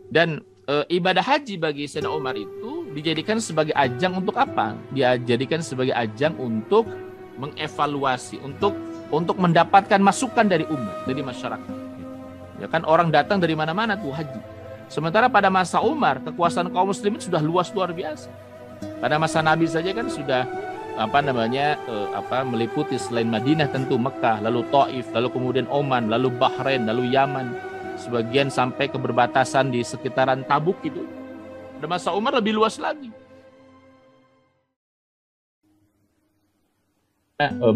Dan ibadah haji bagi Sayyidina Umar itu dijadikan sebagai ajang untuk apa? Dia jadikan sebagai ajang untuk mengevaluasi, untuk mendapatkan masukan dari umat, dari masyarakat. Ya kan, orang datang dari mana-mana tuh haji. Sementara pada masa Umar, kekuasaan kaum muslimin sudah luas luar biasa. Pada masa Nabi saja kan sudah meliputi selain Madinah tentu Mekah, lalu Taif, lalu kemudian Oman, lalu Bahrain, lalu Yaman, sebagian sampai ke berbatasan di sekitaran Tabuk itu. Pada masa Umar lebih luas lagi.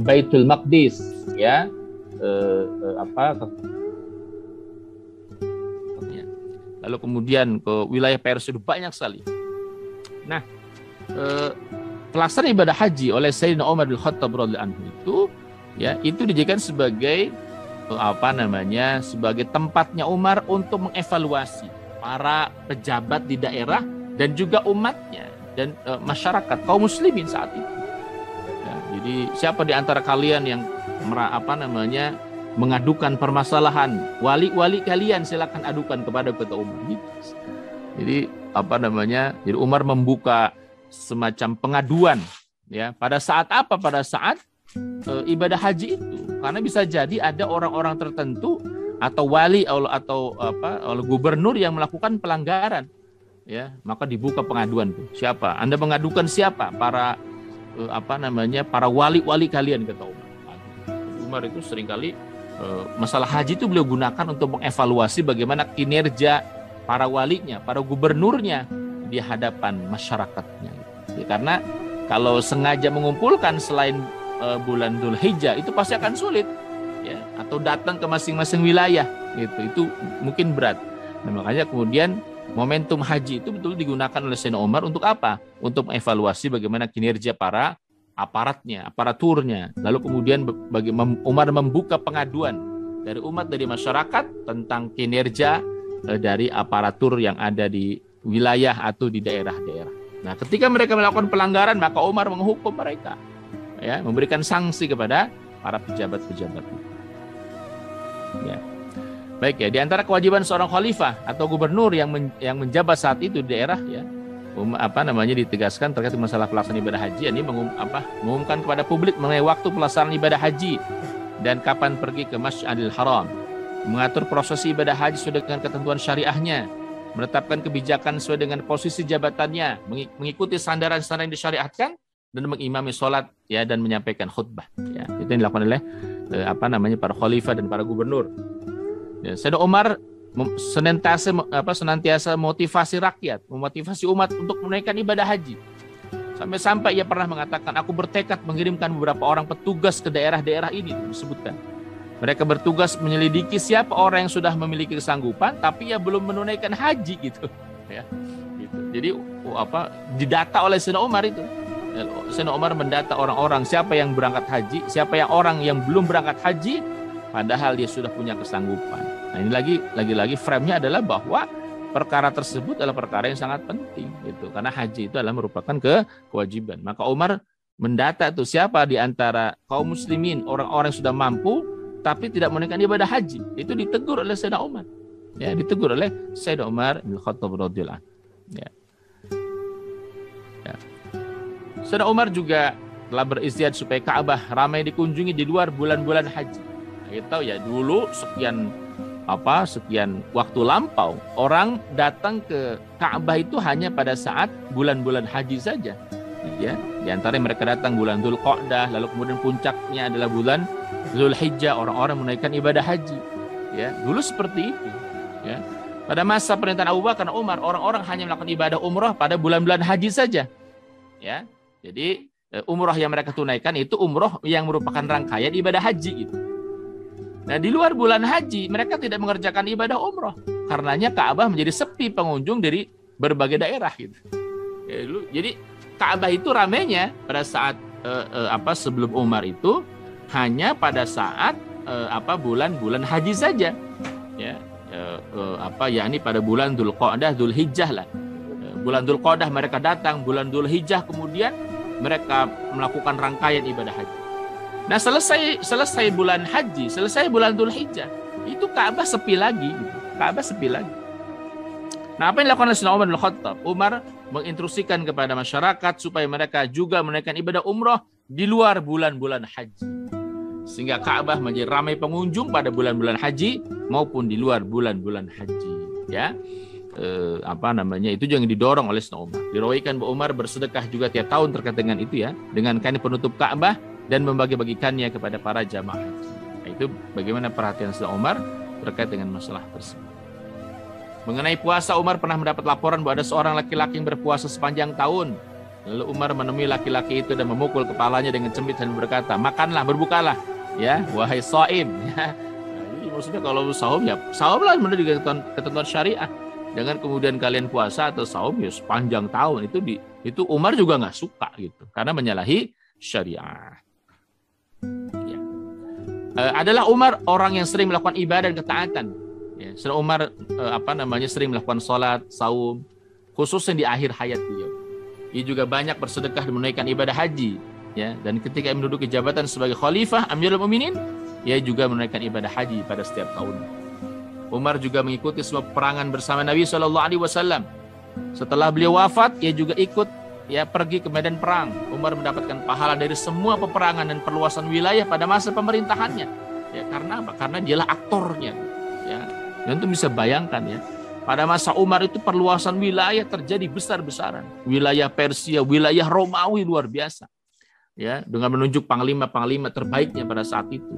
Baitul Maqdis, ya, lalu kemudian ke wilayah Persia itu banyak sekali. Nah, pelaksanaan ibadah haji oleh Sayyidina Umar bin Khattab radhiyallahu anhu itu, ya, itu dijadikan sebagai sebagai tempatnya Umar untuk mengevaluasi para pejabat di daerah dan juga umatnya dan masyarakat kaum muslimin saat itu. Jadi siapa di antara kalian yang mengadukan permasalahan, wali-wali kalian silakan adukan kepada ketua Umar. Gitu. Jadi jadi Umar membuka semacam pengaduan, ya. Pada saat apa? Pada saat ibadah haji itu. Karena bisa jadi ada orang-orang tertentu atau wali atau gubernur yang melakukan pelanggaran, ya. Maka dibuka pengaduan tuh. Siapa? Anda mengadukan siapa? Para wali-wali kalian, kata Umar. Umar itu seringkali masalah haji itu beliau gunakan untuk mengevaluasi bagaimana kinerja para walinya, para gubernurnya di hadapan masyarakatnya. Ya, karena kalau sengaja mengumpulkan selain bulan Dzulhijjah itu pasti akan sulit, ya, atau datang ke masing-masing wilayah gitu, itu mungkin berat. Nah, makanya kemudian momentum haji itu betul digunakan oleh Sayyidina Umar untuk apa? Untuk mengevaluasi bagaimana kinerja para aparatnya, aparaturnya. Lalu kemudian Umar membuka pengaduan dari umat, dari masyarakat tentang kinerja dari aparatur yang ada di wilayah atau di daerah-daerah. Nah, ketika mereka melakukan pelanggaran, maka Umar menghukum mereka, ya, memberikan sanksi kepada para pejabat-pejabat. Ya. Baik, ya, di antara kewajiban seorang khalifah atau gubernur yang menjabat saat itu di daerah, ya, ditegaskan terkait masalah pelaksanaan ibadah haji, ini mengumumkan kepada publik mengenai waktu pelaksanaan ibadah haji dan kapan pergi ke Masjidil Haram, mengatur prosesi ibadah haji sesuai dengan ketentuan syariahnya, menetapkan kebijakan sesuai dengan posisi jabatannya, mengikuti sandaran-sandaran yang disyariatkan, dan mengimami sholat, ya, dan menyampaikan khutbah. Ya, itu yang dilakukan oleh para khalifah dan para gubernur. Ya, Sayyidina Umar senantiasa motivasi rakyat, memotivasi umat untuk menunaikan ibadah haji. Sampai-sampai ia pernah mengatakan, aku bertekad mengirimkan beberapa orang petugas ke daerah-daerah ini, disebutkan. Mereka bertugas menyelidiki siapa orang yang sudah memiliki kesanggupan, tapi ia belum menunaikan haji gitu. Ya, gitu. Jadi didata oleh Sayyidina Umar itu. Sayyidina Umar mendata orang-orang siapa yang berangkat haji, siapa yang orang yang belum berangkat haji, padahal dia sudah punya kesanggupan. Nah, ini lagi-lagi frame-nya adalah bahwa perkara tersebut adalah perkara yang sangat penting gitu. Karena haji itu adalah merupakan kewajiban. Maka Umar mendata tuh siapa di antara kaum muslimin, orang-orang yang sudah mampu tapi tidak menunaikan ibadah haji. Itu ditegur oleh Sayyidina Umar. Ya, ditegur oleh Sayyidina Umar bin Khattab radhiyallahu anhu. Ya. Ya. Sayyidina Umar juga telah beristihad supaya Ka'bah ramai dikunjungi di luar bulan-bulan haji. Nah, kita tahu ya, dulu sekian waktu lampau orang datang ke Ka'bah itu hanya pada saat bulan-bulan haji saja. Ya, di antara mereka datang bulan Dzulqa'dah, lalu kemudian puncaknya adalah bulan Dzulhijjah, orang-orang menunaikan ibadah haji. Ya, dulu seperti itu. Ya. Pada masa pemerintahan Abu Bakar dan Umar, orang-orang hanya melakukan ibadah umrah pada bulan-bulan haji saja. Ya, jadi umrah yang mereka tunaikan itu umrah yang merupakan rangkaian ibadah haji gitu. Nah, di luar bulan haji mereka tidak mengerjakan ibadah umrah. Karenanya Ka'bah menjadi sepi pengunjung dari berbagai daerah gitu. Ya, jadi Ka'bah itu ramainya pada saat sebelum Umar itu hanya pada saat bulan-bulan haji saja. Ya, yakni pada bulan Dzulqa'dah, Dzulhijjah lah. Bulan Dzulqa'dah mereka datang, bulan Dzulhijjah kemudian mereka melakukan rangkaian ibadah haji. Nah, selesai bulan haji, selesai bulan Dzulhijjah, itu Ka'bah sepi lagi gitu. Ka'bah sepi lagi. Nah, apa yang dilakukan oleh Sayyidina Umar bin Khattab? Umar menginstruksikan kepada masyarakat supaya mereka juga menunaikan ibadah umrah di luar bulan-bulan haji. Sehingga Ka'bah menjadi ramai pengunjung pada bulan-bulan haji maupun di luar bulan-bulan haji. Ya. Itu juga yang didorong oleh Sayyidina Umar. Diriwayatkan bahwa Umar bersedekah juga tiap tahun terkait dengan itu, ya, dengan kain penutup Ka'bah dan membagi-bagikannya kepada para jamaah haji. Nah, itu bagaimana perhatian Sayyidina Umar terkait dengan masalah tersebut. Mengenai puasa, Umar pernah mendapat laporan bahwa ada seorang laki-laki yang berpuasa sepanjang tahun. Lalu Umar menemui laki-laki itu dan memukul kepalanya dengan cemit dan berkata, makanlah, berbukalah, ya, wahai shaim. Ya. Jadi maksudnya kalau saumlah menurut ketentuan syariah. Jangan kemudian kalian puasa atau saum ya sepanjang tahun. Itu Umar juga nggak suka gitu, karena menyalahi syariah. Ya. Adalah Umar orang yang sering melakukan ibadah dan ketaatan. Ya, Sayyidina Umar sering melakukan sholat, saum, khususnya di akhir hayat beliau. Ia juga banyak bersedekah dan menunaikan ibadah haji. Ya, dan ketika ia menduduki jabatan sebagai khalifah Amirul Mukminin, ia juga menunaikan ibadah haji pada setiap tahun. Umar juga mengikuti semua peperangan bersama Nabi SAW. Setelah beliau wafat, ia juga ikut pergi ke medan perang. Umar mendapatkan pahala dari semua peperangan dan perluasan wilayah pada masa pemerintahannya. Ya, karena apa? Karena dialah aktornya. Ya. Dan itu bisa bayangkan, ya, pada masa Umar itu perluasan wilayah terjadi besar-besaran. Wilayah Persia, wilayah Romawi luar biasa. Ya, dengan menunjuk panglima-panglima terbaiknya pada saat itu.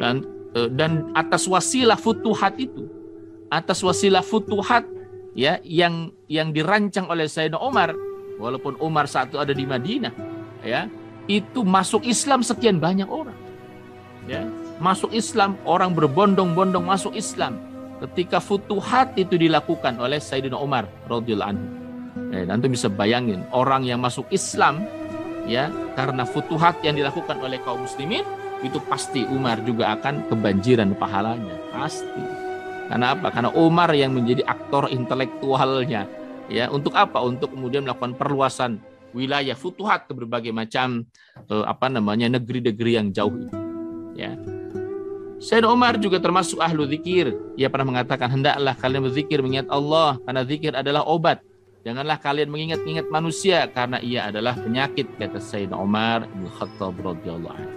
Dan dan atas wasilah futuhat itu, atas wasilah futuhat ya yang dirancang oleh Sayyidina Umar, walaupun Umar saat itu ada di Madinah, ya, itu masuk Islam sekian banyak orang. Ya, masuk Islam, orang berbondong-bondong masuk Islam ketika futuhat itu dilakukan oleh Sayyidina Umar radhiyallahu anhu. Nanti bisa bayangin orang yang masuk Islam ya karena futuhat yang dilakukan oleh kaum muslimin, itu pasti Umar juga akan kebanjiran pahalanya, pasti. Karena apa? Karena Umar yang menjadi aktor intelektualnya, ya. Untuk apa? Untuk kemudian melakukan perluasan wilayah futuhat ke berbagai macam negeri-negeri yang jauh itu, ya. Sayyidina Umar juga termasuk ahlu zikir. Ia pernah mengatakan, hendaklah kalian berzikir mengingat Allah, karena zikir adalah obat. Janganlah kalian mengingat-ingat manusia, karena ia adalah penyakit, kata Sayyidina Umar bin Khattab radhiyallahu anhu.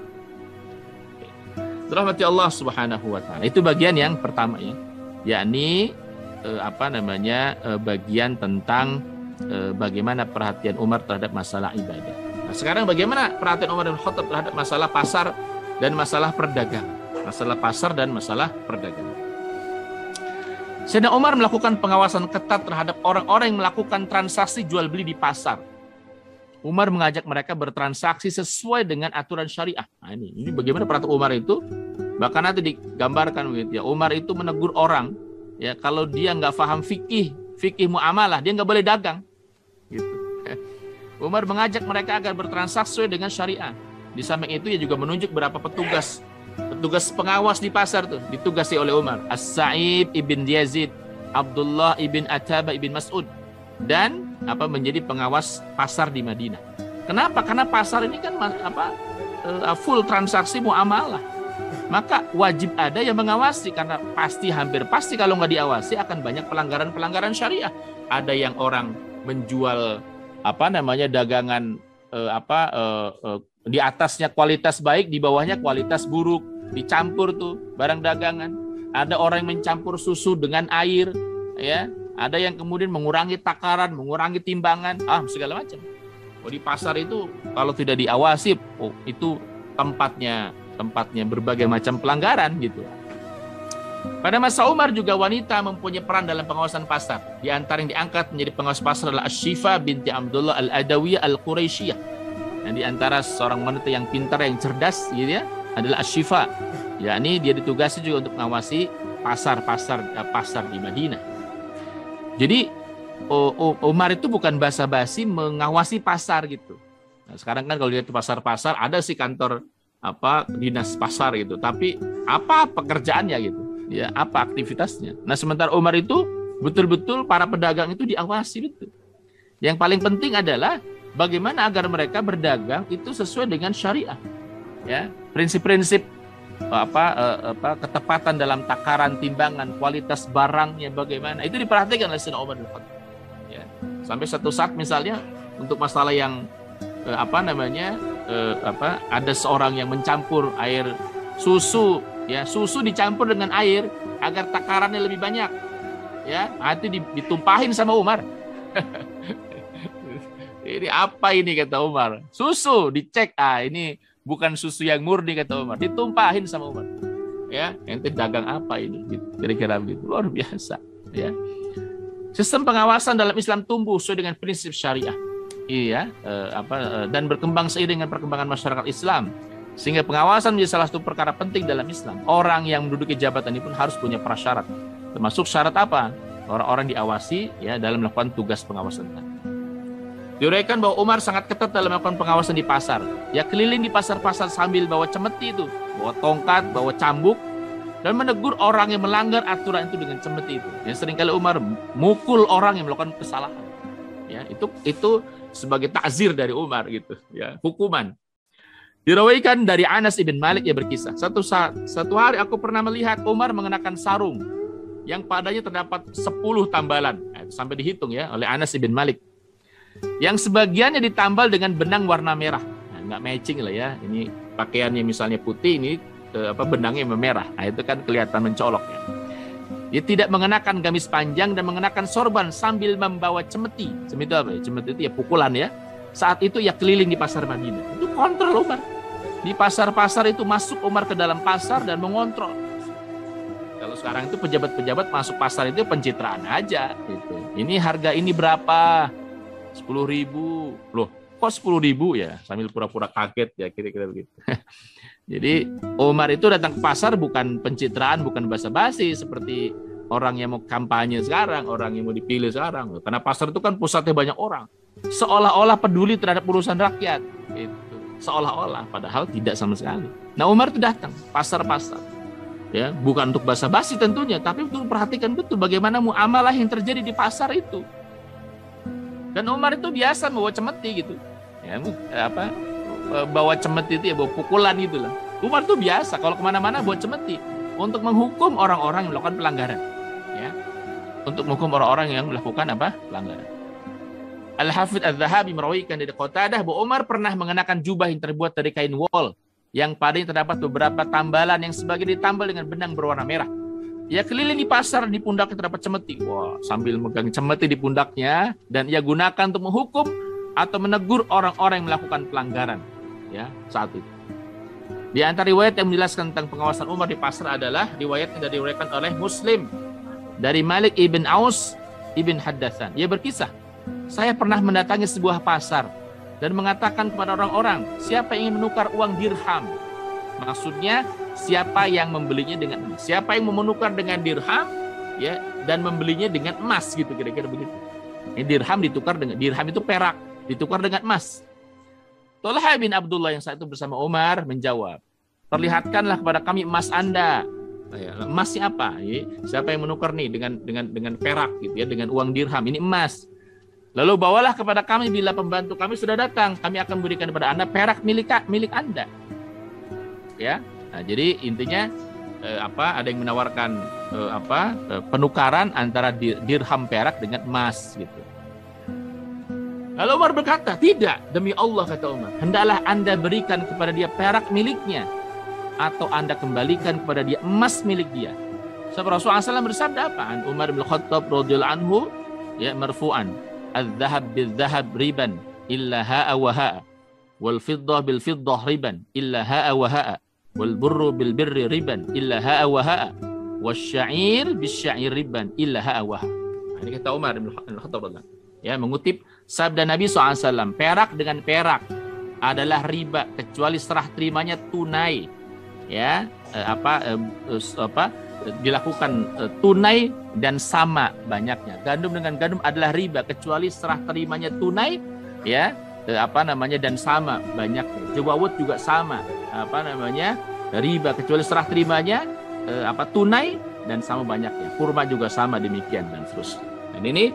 Rahmati Allah Subhanahu wa taala. Itu bagian yang pertama ya. Yakni bagian tentang bagaimana perhatian Umar terhadap masalah ibadah. Nah, sekarang bagaimana perhatian Umar bin Khattab terhadap masalah pasar dan masalah perdagangan. Masalah pasar dan masalah perdagangan. Sayyidina Umar melakukan pengawasan ketat terhadap orang-orang yang melakukan transaksi jual beli di pasar. Umar mengajak mereka bertransaksi sesuai dengan aturan syariah. Nah, ini bagaimana perhatian Umar itu? Bahkan nanti digambarkan begitu ya. Umar itu menegur orang ya kalau dia nggak paham fikih muamalah, dia nggak boleh dagang. Gitu. Umar mengajak mereka agar bertransaksi sesuai dengan syariah. Di samping itu ia juga menunjuk beberapa petugas pengawas di pasar tuh ditugasi oleh Umar. As-Sa'ib ibn Yazid, Abdullah ibn Ataba ibn Mas'ud, dan menjadi pengawas pasar di Madinah. Kenapa? Karena pasar ini kan full transaksi muamalah. Maka wajib ada yang mengawasi, karena hampir pasti kalau nggak diawasi akan banyak pelanggaran syariah. Ada yang orang menjual dagangan di atasnya kualitas baik, di bawahnya kualitas buruk, dicampur tuh barang dagangan. Ada orang yang mencampur susu dengan air, ya. Ada yang kemudian mengurangi takaran, mengurangi timbangan, segala macam. Di pasar itu kalau tidak diawasi, itu tempatnya berbagai macam pelanggaran gitu. Pada masa Umar juga wanita mempunyai peran dalam pengawasan pasar. Di antara yang diangkat menjadi pengawas pasar adalah Asy-Syifa binti Abdullah Al-Adawiyah Al-Quraisyiyah. Dan di antara seorang wanita yang pintar, yang cerdas gitu ya, adalah Asy-Syifa. Yakni dia ditugasi juga untuk mengawasi pasar di Madinah. Jadi Umar itu bukan basa-basi mengawasi pasar gitu. Nah, sekarang kan kalau lihat pasar-pasar ada sih kantor dinas pasar gitu, tapi apa pekerjaannya gitu, ya apa aktivitasnya. Nah sementara Umar itu betul-betul para pedagang itu diawasi betul. Yang paling penting adalah bagaimana agar mereka berdagang itu sesuai dengan syariah, ya prinsip-prinsip ketepatan dalam takaran, timbangan, kualitas barangnya bagaimana, itu diperhatikan oleh Sayyidina Umar bin Khattab. Ya. Sampai satu saat misalnya untuk masalah yang ada seorang yang mencampur air susu, ya susu dicampur dengan air agar takarannya lebih banyak, ya itu ditumpahin sama Umar. Ini apa ini kata Umar? Susu dicek, ini bukan susu yang murni kata Umar, ditumpahin sama Umar. Ya, ente dagang apa ini? Gitu, kira-kira begitu. Luar biasa, ya. Sistem pengawasan dalam Islam tumbuh sesuai dengan prinsip syariah. Iya, dan berkembang seiring dengan perkembangan masyarakat Islam. Sehingga pengawasan menjadi salah satu perkara penting dalam Islam. Orang yang menduduki jabatan ini pun harus punya prasyarat. Termasuk syarat apa? Orang-orang diawasi ya dalam melakukan tugas pengawasan. Diuraikan bahwa Umar sangat ketat dalam melakukan pengawasan di pasar. Ya keliling di pasar-pasar sambil bawa cemeti itu, bawa tongkat, bawa cambuk, dan menegur orang yang melanggar aturan itu dengan cemeti itu. Ya seringkali Umar mukul orang yang melakukan kesalahan. Ya itu sebagai takzir dari Umar gitu. Ya hukuman. Dirawaikan dari Anas ibn Malik yang berkisah. Satu hari aku pernah melihat Umar mengenakan sarung yang padanya terdapat 10 tambalan. Sampai dihitung ya oleh Anas ibn Malik. Yang sebagiannya ditambal dengan benang warna merah. Nggak matching lah ya. Ini pakaiannya misalnya putih, ini benangnya merah. Nah, itu kan kelihatan mencolok ya. Dia tidak mengenakan gamis panjang dan mengenakan sorban sambil membawa cemeti. Cemeti itu apa ya? Cemeti itu ya pukulan ya. Saat itu ia keliling di pasar Madinah. Itu kontrol Umar. Di pasar-pasar itu masuk Umar ke dalam pasar dan mengontrol. Kalau sekarang itu pejabat-pejabat masuk pasar itu pencitraan aja. Gitu. Ini harga ini berapa? 10.000. Loh, kok 10.000 ya? Sambil pura-pura kaget ya, kira-kira begitu. Jadi Umar itu datang ke pasar bukan pencitraan, bukan basa-basi seperti orang yang mau kampanye sekarang, orang yang mau dipilih sekarang. Karena pasar itu kan pusatnya banyak orang. Seolah-olah peduli terhadap urusan rakyat. Gitu. Seolah-olah, padahal tidak sama sekali. Nah, Umar itu datang pasar-pasar, ya, bukan untuk basa-basi tentunya, tapi untuk perhatikan betul bagaimana muamalah yang terjadi di pasar itu. Dan Umar itu biasa bawa cemeti gitu, ya, bawa cemeti itu ya, bawa pukulan gitulah. Umar itu biasa kalau kemana-mana bawa cemeti untuk menghukum orang-orang yang melakukan pelanggaran, ya, untuk menghukum orang-orang yang melakukan pelanggaran. Al-Hafidz Az-Zahabi merawikan dari Qatadah bahwa Umar pernah mengenakan jubah yang terbuat dari kain wol yang padanya terdapat beberapa tambalan yang sebagian ditambal dengan benang berwarna merah. Ia keliling di pasar, di pundaknya terdapat cemeti. Wah, sambil megang cemeti di pundaknya, dan ia gunakan untuk menghukum atau menegur orang-orang yang melakukan pelanggaran, ya, saat itu. Di antara riwayat yang menjelaskan tentang pengawasan Umar di pasar adalah riwayat yang diriwayatkan oleh Muslim dari Malik ibn Aus ibn Haddatsan. Ia berkisah, saya pernah mendatangi sebuah pasar dan mengatakan kepada orang-orang, siapa yang ingin menukar uang dirham? Maksudnya, siapa yang membelinya dengan emas? Siapa yang menukar dengan dirham, ya, dan membelinya dengan emas, gitu, kira-kira begitu. Ini dirham ditukar dengan, dirham itu perak, ditukar dengan emas. Tolha bin Abdullah yang saat itu bersama Umar menjawab, perlihatkanlah kepada kami emas Anda. Emasnya apa? Siapa yang menukar nih dengan perak, gitu ya, dengan uang dirham? Ini emas. Lalu bawalah kepada kami bila pembantu kami sudah datang, kami akan berikan kepada Anda perak milik Anda. Ya, nah, jadi intinya ada yang menawarkan penukaran antara dirham perak dengan emas, gitu. Lalu Umar berkata, tidak, demi Allah, kata Umar, hendaklah Anda berikan kepada dia perak miliknya, atau Anda kembalikan kepada dia emas milik dia. Sebab Rasulullah SAW bersabda apa? Umar bin Khattab radhiyallahu anhu, ya, marfu'an, al-dhahab bil-dhahab riban illa ha'a wa ha'a, wal fiddah bil fiddah riban illa ha'a wa ha'a, wal burru bil birri riban illa ha'a wa ha'a, wasy'ir bis sy'ir riban illa ha'a wa ha'a. Ini kata Umar bin Khattab, ya, mengutip sabda Nabi SAW, perak dengan perak adalah riba kecuali serah terimanya tunai, ya, dilakukan tunai dan sama banyaknya. Gandum dengan gandum adalah riba kecuali serah terimanya tunai, ya, dan sama banyaknya. Jawawut juga sama, riba kecuali serah terimanya tunai dan sama banyaknya. Kurma juga sama demikian dan seterusnya. Dan ini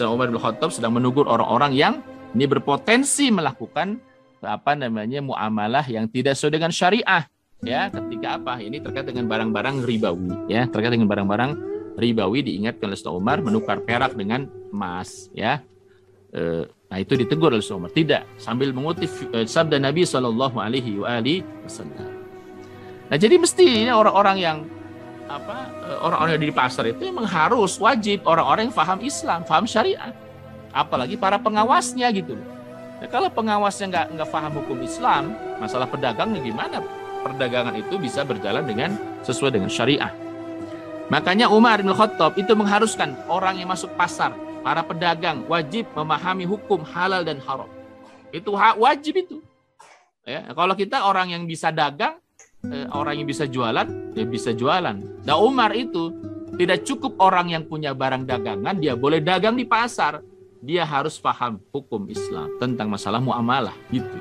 Umar bin Khattab sedang menegur orang-orang yang ini berpotensi melakukan muamalah yang tidak sesuai dengan syariah, ya, ketika ini terkait dengan barang-barang ribawi, ya, terkait dengan barang-barang ribawi diingatkan oleh Umar menukar perak dengan emas, ya. Nah, itu ditegur oleh Umar, tidak, sambil mengutip sabda Nabi SAW. Nah, jadi mesti ini orang-orang yang orang-orang yang di pasar itu memang harus wajib orang-orang yang paham Islam, paham syariat, apalagi para pengawasnya, gitu. Nah, kalau pengawasnya nggak paham hukum Islam, masalah pedagangnya gimana? Perdagangan itu bisa berjalan sesuai dengan syariah. Makanya Umar bin Khattab itu mengharuskan orang yang masuk pasar, para pedagang wajib memahami hukum halal dan haram. Itu wajib itu. Ya, kalau kita orang yang bisa dagang, orang yang bisa jualan, dia bisa jualan. Nah, Umar itu tidak cukup orang yang punya barang dagangan, dia boleh dagang di pasar. Dia harus paham hukum Islam tentang masalah muamalah, gitu.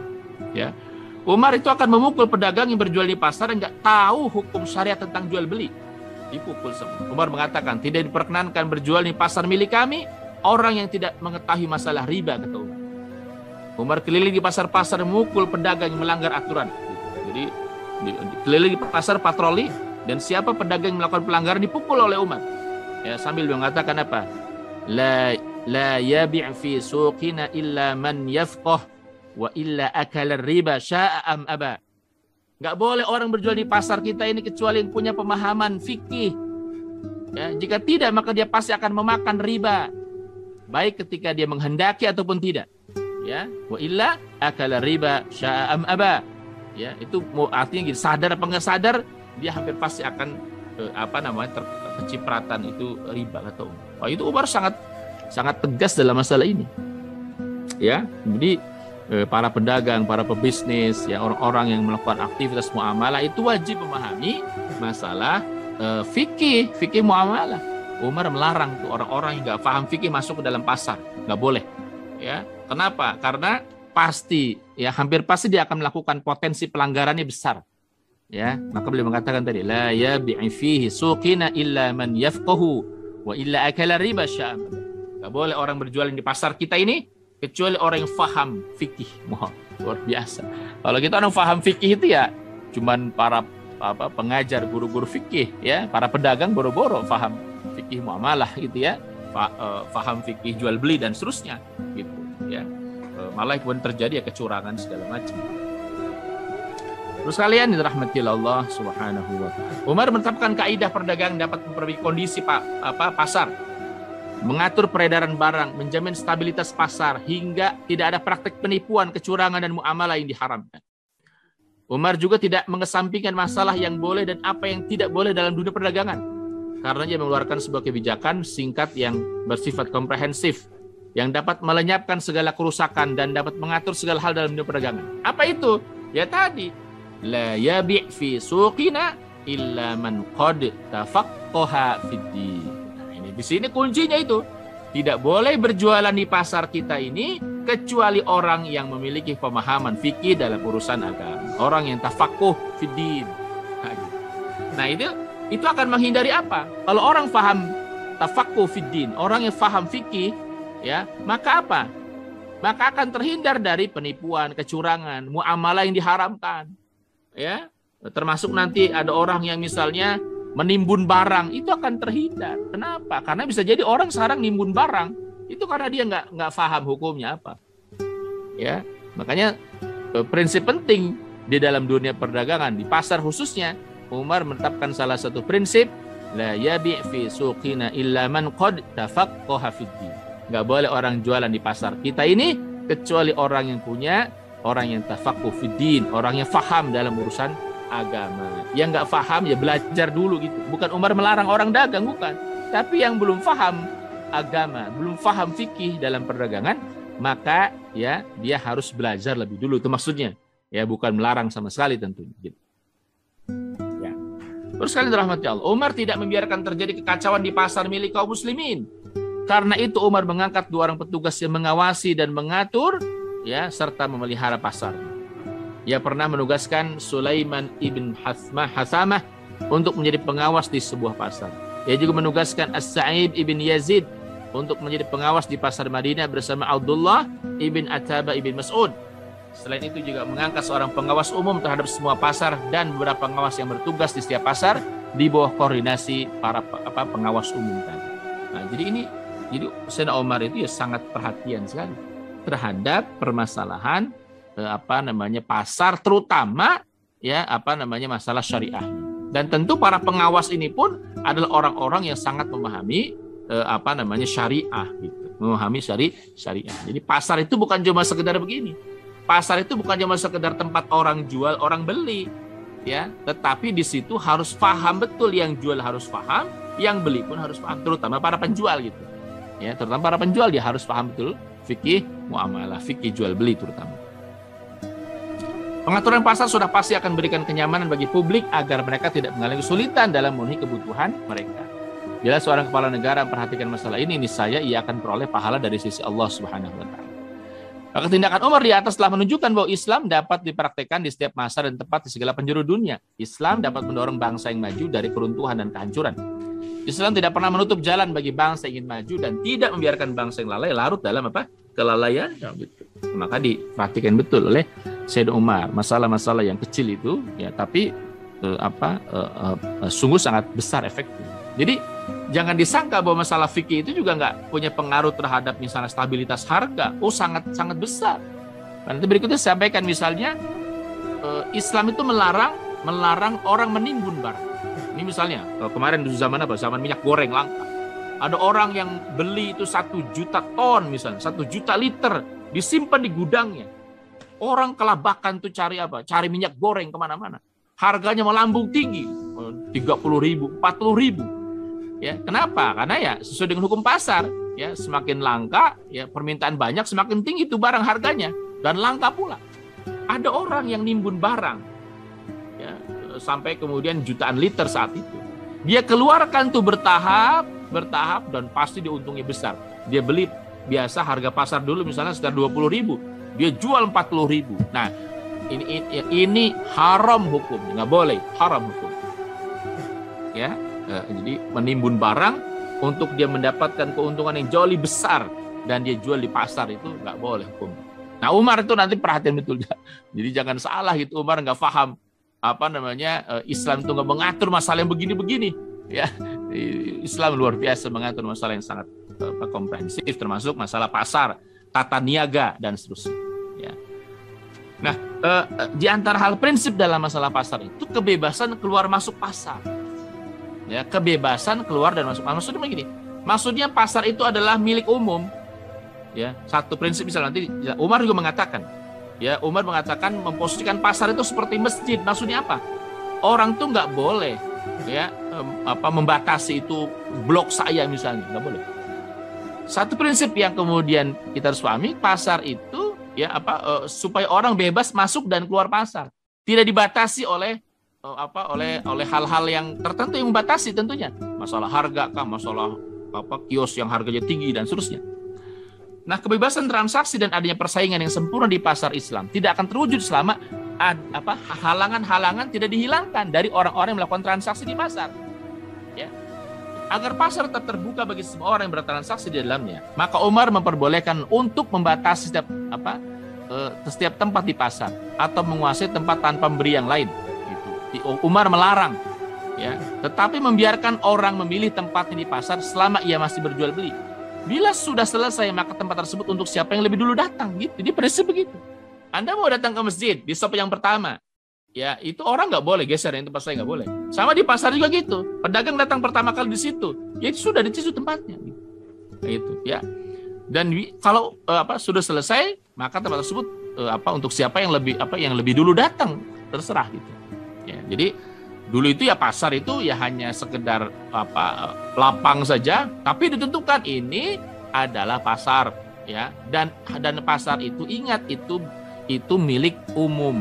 Ya. Umar itu akan memukul pedagang yang berjual di pasar yang nggak tahu hukum syariat tentang jual beli. Dipukul semua. Umar mengatakan, tidak diperkenankan berjual di pasar milik kami orang yang tidak mengetahui masalah riba, kata Umar. Umar keliling di pasar-pasar memukul pedagang yang melanggar aturan. Jadi keliling di pasar patroli, dan siapa pedagang yang melakukan pelanggaran dipukul oleh Umar. Ya, sambil mengatakan apa? La yabi' fi suqina illa man yafqah wa illa akala riba sya'a am aba. Enggak boleh orang berjual di pasar kita ini kecuali yang punya pemahaman fikih. Ya, jika tidak maka dia pasti akan memakan riba, baik ketika dia menghendaki ataupun tidak. Ya, wa illa akala riba sya'a am aba. Ya, itu artinya gini, sadar apa nggak sadar, dia hampir pasti akan kecipratan itu riba atau Umar. Itu Umar sangat tegas dalam masalah ini. Ya, jadi para pedagang, para pebisnis, ya orang-orang yang melakukan aktivitas muamalah itu wajib memahami masalah fikih muamalah. Umar melarang tuh orang-orang yang nggak paham fikih masuk ke dalam pasar, nggak boleh. Ya, kenapa? Karena hampir pasti dia akan melakukan potensi pelanggarannya besar. Ya, maka beliau mengatakan tadi, la yabi'i fihi suqina illa man yafqahu wa illa akala riba syam. Nggak boleh orang berjualan di pasar kita ini kecuali orang yang faham fikih. Wah, luar biasa. Kalau kita orang faham fikih itu ya cuman para pengajar, guru-guru fikih, ya, para pedagang boro-boro faham fikih muamalah gitu ya, faham fikih jual beli dan seterusnya gitu ya. Malah pun terjadi ya kecurangan segala macam. Terus kalian dirahmati Allah Subhanahu wa taala. Umar menetapkan kaidah perdagangan dapat memperbaiki kondisi pasar, mengatur peredaran barang, menjamin stabilitas pasar hingga tidak ada praktek penipuan, kecurangan dan muamalah yang diharamkan. Umar juga tidak mengesampingkan masalah yang boleh dan apa yang tidak boleh dalam dunia perdagangan. Karena dia mengeluarkan sebuah kebijakan singkat yang bersifat komprehensif yang dapat melenyapkan segala kerusakan dan dapat mengatur segala hal dalam dunia perdagangan. Apa itu? Ya tadi, la yabi' fi suqina illa man qad tafaqqaha fid din. Nah, ini di sini kuncinya itu. Tidak boleh berjualan di pasar kita ini kecuali orang yang memiliki pemahaman fikih dalam urusan agama, orang yang tafaqquh fid din. Nah, itu akan menghindari apa? Kalau orang paham tafaqquh fid din, orang yang paham fikih, ya, maka apa? Maka akan terhindar dari penipuan, kecurangan, muamalah yang diharamkan. Ya, termasuk nanti ada orang yang misalnya menimbun barang, itu akan terhindar. Kenapa? Karena bisa jadi orang sekarang nimbun barang itu karena dia nggak paham hukumnya apa. Ya, makanya prinsip penting di dalam dunia perdagangan, di pasar khususnya, Umar menetapkan salah satu prinsip, la yabi' fi suqina illa man qad tafaqqaha fid din. Nggak boleh orang jualan di pasar kita ini kecuali orang yang tafaqquh fid din, orang yang faham dalam urusan agama. Yang nggak faham ya belajar dulu gitu. Bukan Umar melarang orang dagang, bukan. Tapi yang belum faham agama, belum faham fikih dalam perdagangan, maka ya dia harus belajar lebih dulu. Itu maksudnya. Ya, bukan melarang sama sekali tentunya gitu. Ya. Terus kalian dirahmati Allah, Umar tidak membiarkan terjadi kekacauan di pasar milik kaum muslimin. Karena itu Umar mengangkat 2 orang petugas yang mengawasi dan mengatur, ya, serta memelihara pasar. Ia pernah menugaskan Sulaiman ibn Hasamah untuk menjadi pengawas di sebuah pasar. Ia juga menugaskan As-Sa'ib ibn Yazid untuk menjadi pengawas di pasar Madinah bersama Abdullah ibn Ataba ibn Mas'ud. Selain itu juga mengangkat seorang pengawas umum terhadap semua pasar dan beberapa pengawas yang bertugas di setiap pasar di bawah koordinasi para pengawas umum tadi. Nah, jadi Sayyidina Umar itu ya sangat perhatian sekali terhadap permasalahan pasar, terutama ya masalah syariah. Dan tentu para pengawas ini pun adalah orang-orang yang sangat memahami syariah gitu, memahami syariah. Jadi pasar itu bukan cuma sekedar begini. Pasar itu bukan cuma sekedar tempat orang jual, orang beli, ya, tetapi di situ harus paham betul, yang jual harus paham, yang beli pun harus paham, terutama para penjual gitu. Ya, terutama para penjual dia harus paham betul fikih muamalah, fikih jual beli terutama. Pengaturan pasar sudah pasti akan berikan kenyamanan bagi publik agar mereka tidak mengalami kesulitan dalam memenuhi kebutuhan mereka. Bila seorang kepala negara memperhatikan masalah ini, niscaya ia akan peroleh pahala dari sisi Allah Subhanahu wa taala. Maka tindakan Umar di atas telah menunjukkan bahwa Islam dapat dipraktekkan di setiap masa dan tempat di segala penjuru dunia. Islam dapat mendorong bangsa yang maju dari keruntuhan dan kehancuran. Islam tidak pernah menutup jalan bagi bangsa yang ingin maju dan tidak membiarkan bangsa yang lalai larut dalam kelalaian. Gitu. Maka diperhatikan betul oleh Sayyidina Umar masalah-masalah yang kecil itu, ya, tapi sungguh sangat besar efeknya. Jadi jangan disangka bahwa masalah fikih itu juga nggak punya pengaruh terhadap misalnya stabilitas harga. Sangat besar. Nanti berikutnya saya sampaikan misalnya Islam itu melarang orang menimbun barang. Ini misalnya kemarin di zaman minyak goreng langka. Ada orang yang beli itu 1 juta ton misalnya, 1 juta liter disimpan di gudangnya. Orang kelabakan tuh cari apa? Cari minyak goreng kemana-mana. Harganya melambung tinggi, 30.000, 40.000. Ya, kenapa? Karena ya sesuai dengan hukum pasar. Ya, semakin langka, ya permintaan banyak, semakin tinggi tuh barang harganya dan langka pula. Ada orang yang nimbun barang, ya, sampai kemudian jutaan liter saat itu. Dia keluarkan tuh bertahap dan pasti dia untungnya besar. Dia beli biasa harga pasar dulu misalnya sekitar 20.000, dia jual 40.000. Nah, ini haram hukum, nggak boleh, haram hukum. Ya, jadi menimbun barang untuk dia mendapatkan keuntungan yang jauh lebih besar dan dia jual di pasar itu nggak boleh hukum. Nah, Umar itu nanti perhatian betul. Jadi jangan salah gitu, Umar nggak paham Islam itu nggak mengatur masalah yang begini-begini. Ya, Islam luar biasa mengatur masalah yang sangat komprehensif, termasuk masalah pasar, tata niaga dan seterusnya. Ya. Nah, di antara hal prinsip dalam masalah pasar itu kebebasan keluar masuk pasar. Ya, kebebasan keluar dan masuk. Maksudnya begini. Maksudnya pasar itu adalah milik umum. Ya, satu prinsip misalnya nanti Umar juga mengatakan. Ya, Umar mengatakan memposisikan pasar itu seperti masjid. Maksudnya apa? Orang tuh nggak boleh ya membatasi itu blok saya misalnya, nggak boleh. Satu prinsip yang kemudian kita harus pahami, pasar itu ya supaya orang bebas masuk dan keluar pasar. Tidak dibatasi oleh hal-hal yang tertentu yang membatasi tentunya. Masalah harga kah, masalah kios yang harganya tinggi dan seterusnya. Nah, kebebasan transaksi dan adanya persaingan yang sempurna di pasar Islam tidak akan terwujud selama halangan-halangan tidak dihilangkan dari orang-orang yang melakukan transaksi di pasar. Ya. Agar pasar tetap terbuka bagi semua orang yang bertransaksi di dalamnya, maka Umar memperbolehkan untuk membatasi setiap tempat di pasar atau menguasai tempat tanpa memberi yang lain. Gitu. Umar melarang, ya, tetapi membiarkan orang memilih tempatnya di pasar selama ia masih berjual beli. Bila sudah selesai, maka tempat tersebut untuk siapa yang lebih dulu datang. Gitu. Jadi prinsip begitu. Anda mau datang ke masjid di stop yang pertama, ya itu orang nggak boleh geser, yang tempat saya nggak boleh. Sama di pasar juga gitu. Pedagang datang pertama kali di situ, ya itu sudah di situ tempatnya. Gitu. Nah, itu ya. Dan kalau sudah selesai, maka tempat tersebut untuk siapa yang lebih dulu datang, terserah gitu. Ya, jadi dulu itu ya pasar itu ya hanya sekedar lapang saja, tapi ditentukan ini adalah pasar, ya, dan pasar itu ingat itu milik umum.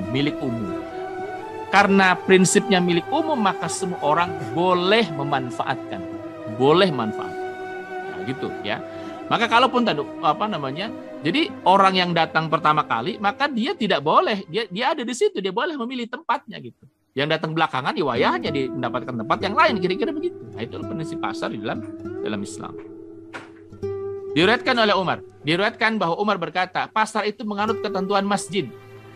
Karena prinsipnya milik umum, maka semua orang boleh memanfaatkan, nah, gitu ya. Maka kalaupun jadi orang yang datang pertama kali, maka dia tidak boleh, dia ada di situ, dia boleh memilih tempatnya gitu. Yang datang belakangan di wayahnya dia mendapatkan tempat yang lain, kira-kira begitu. Nah, itu prinsip pasar di dalam Islam. Diriwayatkan oleh Umar, bahwa Umar berkata, pasar itu menganut ketentuan masjid.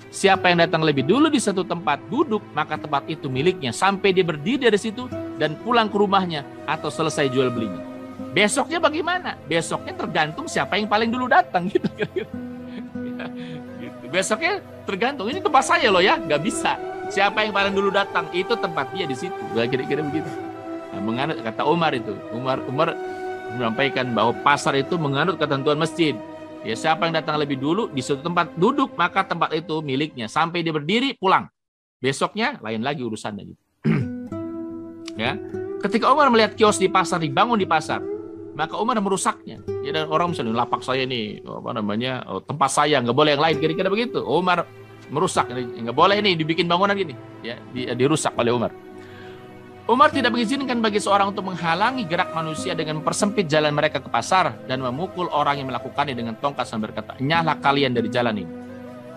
Siapa yang datang lebih dulu di satu tempat duduk, maka tempat itu miliknya sampai dia berdiri dari situ dan pulang ke rumahnya atau selesai jual belinya. Besoknya bagaimana? Besoknya tergantung siapa yang paling dulu datang gitu. Ya, gitu. Besoknya tergantung, ini tempat saya loh ya, nggak bisa. Siapa yang paling dulu datang, itu tempat dia di situ. Kira-kira begitu. Nah, menganut kata Umar itu. Umar menyampaikan bahwa pasar itu menganut ketentuan masjid. Ya, siapa yang datang lebih dulu di suatu tempat duduk, maka tempat itu miliknya sampai dia berdiri pulang. Besoknya lain lagi urusannya gitu. Ya. Ketika Umar melihat kios di pasar dibangun di pasar, maka Umar merusaknya. Ya, dan orang misalnya lapak saya nih, tempat saya, nggak boleh yang lain, kira-kira begitu. Umar merusak, nggak boleh ini dibikin bangunan gini, ya, dirusak oleh Umar. Umar tidak mengizinkan bagi seorang untuk menghalangi gerak manusia dengan mempersempit jalan mereka ke pasar dan memukul orang yang melakukannya dengan tongkat sambil berkata, "Nyahlah kalian dari jalan ini."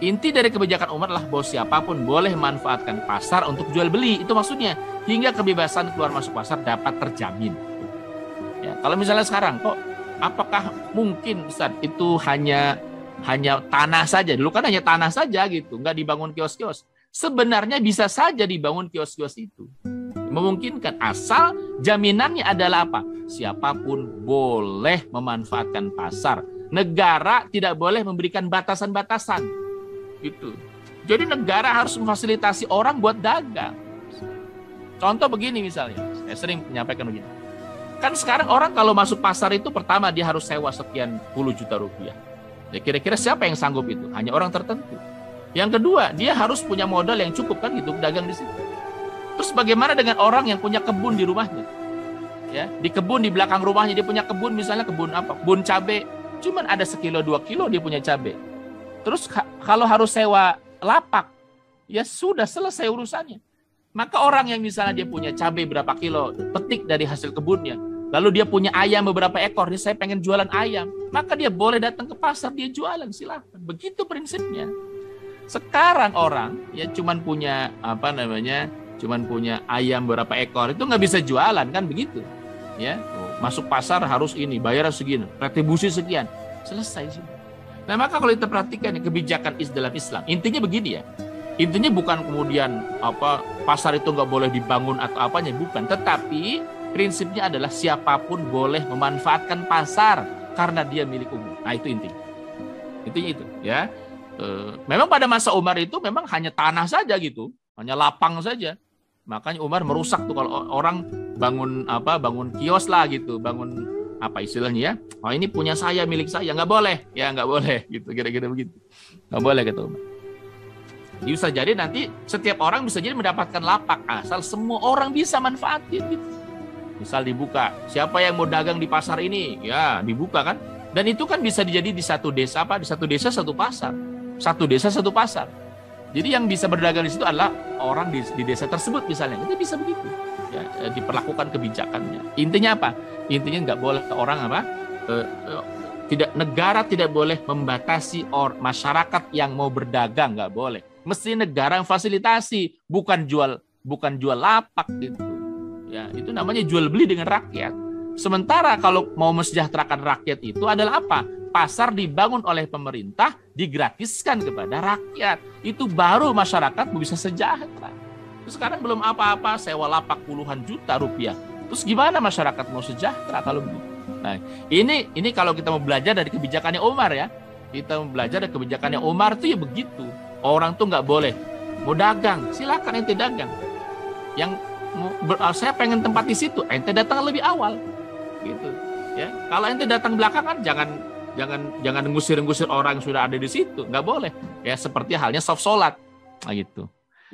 Inti dari kebijakan Umar adalah bahwa siapapun boleh memanfaatkan pasar untuk jual beli. Itu maksudnya, hingga kebebasan keluar masuk pasar dapat terjamin. Ya, kalau misalnya sekarang, kok apakah mungkin Ustaz, itu hanya tanah saja? Dulu kan hanya tanah saja gitu, nggak dibangun kios-kios. Sebenarnya bisa saja dibangun kios-kios itu. Memungkinkan, asal jaminannya adalah apa? Siapapun boleh memanfaatkan pasar. Negara tidak boleh memberikan batasan-batasan. Gitu. Jadi negara harus memfasilitasi orang buat dagang. Contoh begini misalnya, saya sering menyampaikan begini. Kan sekarang orang kalau masuk pasar itu pertama dia harus sewa sekian puluh juta rupiah. Ya, kira-kira siapa yang sanggup itu? Hanya orang tertentu. Yang kedua, dia harus punya modal yang cukup kan gitu, dagang di situ. Terus bagaimana dengan orang yang punya kebun di rumahnya? Ya, di kebun di belakang rumahnya dia punya kebun, misalnya kebun apa? Kebun cabai. Cuman ada 1-2 kilo dia punya cabai. Terus kalau harus sewa lapak, ya sudah selesai urusannya. Maka orang yang misalnya dia punya cabai berapa kilo, petik dari hasil kebunnya, lalu dia punya ayam beberapa ekor, nih saya pengen jualan ayam, maka dia boleh datang ke pasar, dia jualan, silahkan. Begitu prinsipnya. Sekarang orang ya cuman punya cuman punya ayam berapa ekor, itu nggak bisa jualan kan begitu. Ya, masuk pasar harus ini, bayar segini, retribusi sekian, selesai sih. Nah, maka kalau kita perhatikan kebijakan dalam Islam, intinya begini ya. Intinya bukan kemudian pasar itu nggak boleh dibangun atau apanya, bukan. Tetapi prinsipnya adalah siapapun boleh memanfaatkan pasar karena dia milik umum. Nah, itu intinya. Intinya itu, ya. Memang pada masa Umar itu memang hanya tanah saja gitu, hanya lapang saja. Makanya Umar merusak tuh kalau orang bangun kios lah gitu, bangun apa istilahnya ya? Oh ini punya saya, milik saya, nggak boleh, ya nggak boleh gitu, kira-kira begitu, nggak boleh kata Umar. Bisa jadi nanti setiap orang bisa jadi mendapatkan lapak asal semua orang bisa manfaatin gitu. Misal dibuka, siapa yang mau dagang di pasar ini, ya dibuka kan? Dan itu kan bisa jadi di satu desa di satu desa satu pasar. Satu desa satu pasar. Jadi yang bisa berdagang di situ adalah orang di desa tersebut misalnya. Itu bisa begitu. Ya, diperlakukan kebijakannya. Intinya apa? Intinya nggak boleh orang negara tidak boleh membatasi masyarakat yang mau berdagang, nggak boleh. Mesti negara yang fasilitasi, bukan jual lapak gitu. Ya, itu namanya jual beli dengan rakyat. Sementara kalau mau mesejahterakan rakyat itu adalah apa? Pasar dibangun oleh pemerintah, digratiskan kepada rakyat. Itu baru masyarakat bisa sejahtera. Terus sekarang belum apa-apa, sewa lapak puluhan juta rupiah. Terus gimana masyarakat mau sejahtera kalau begitu? Nah, ini kalau kita mau belajar dari kebijakannya Umar ya. Kita mau belajar dari kebijakannya Umar itu ya begitu. Orang tuh nggak boleh mau dagang, silakan ente dagang. Yang saya pengen tempat di situ, ente datang lebih awal. Gitu. Ya, kalau ente datang belakangan jangan ngusir-ngusir orang yang sudah ada di situ, nggak boleh. Ya seperti halnya soft sholat, nah, gitu.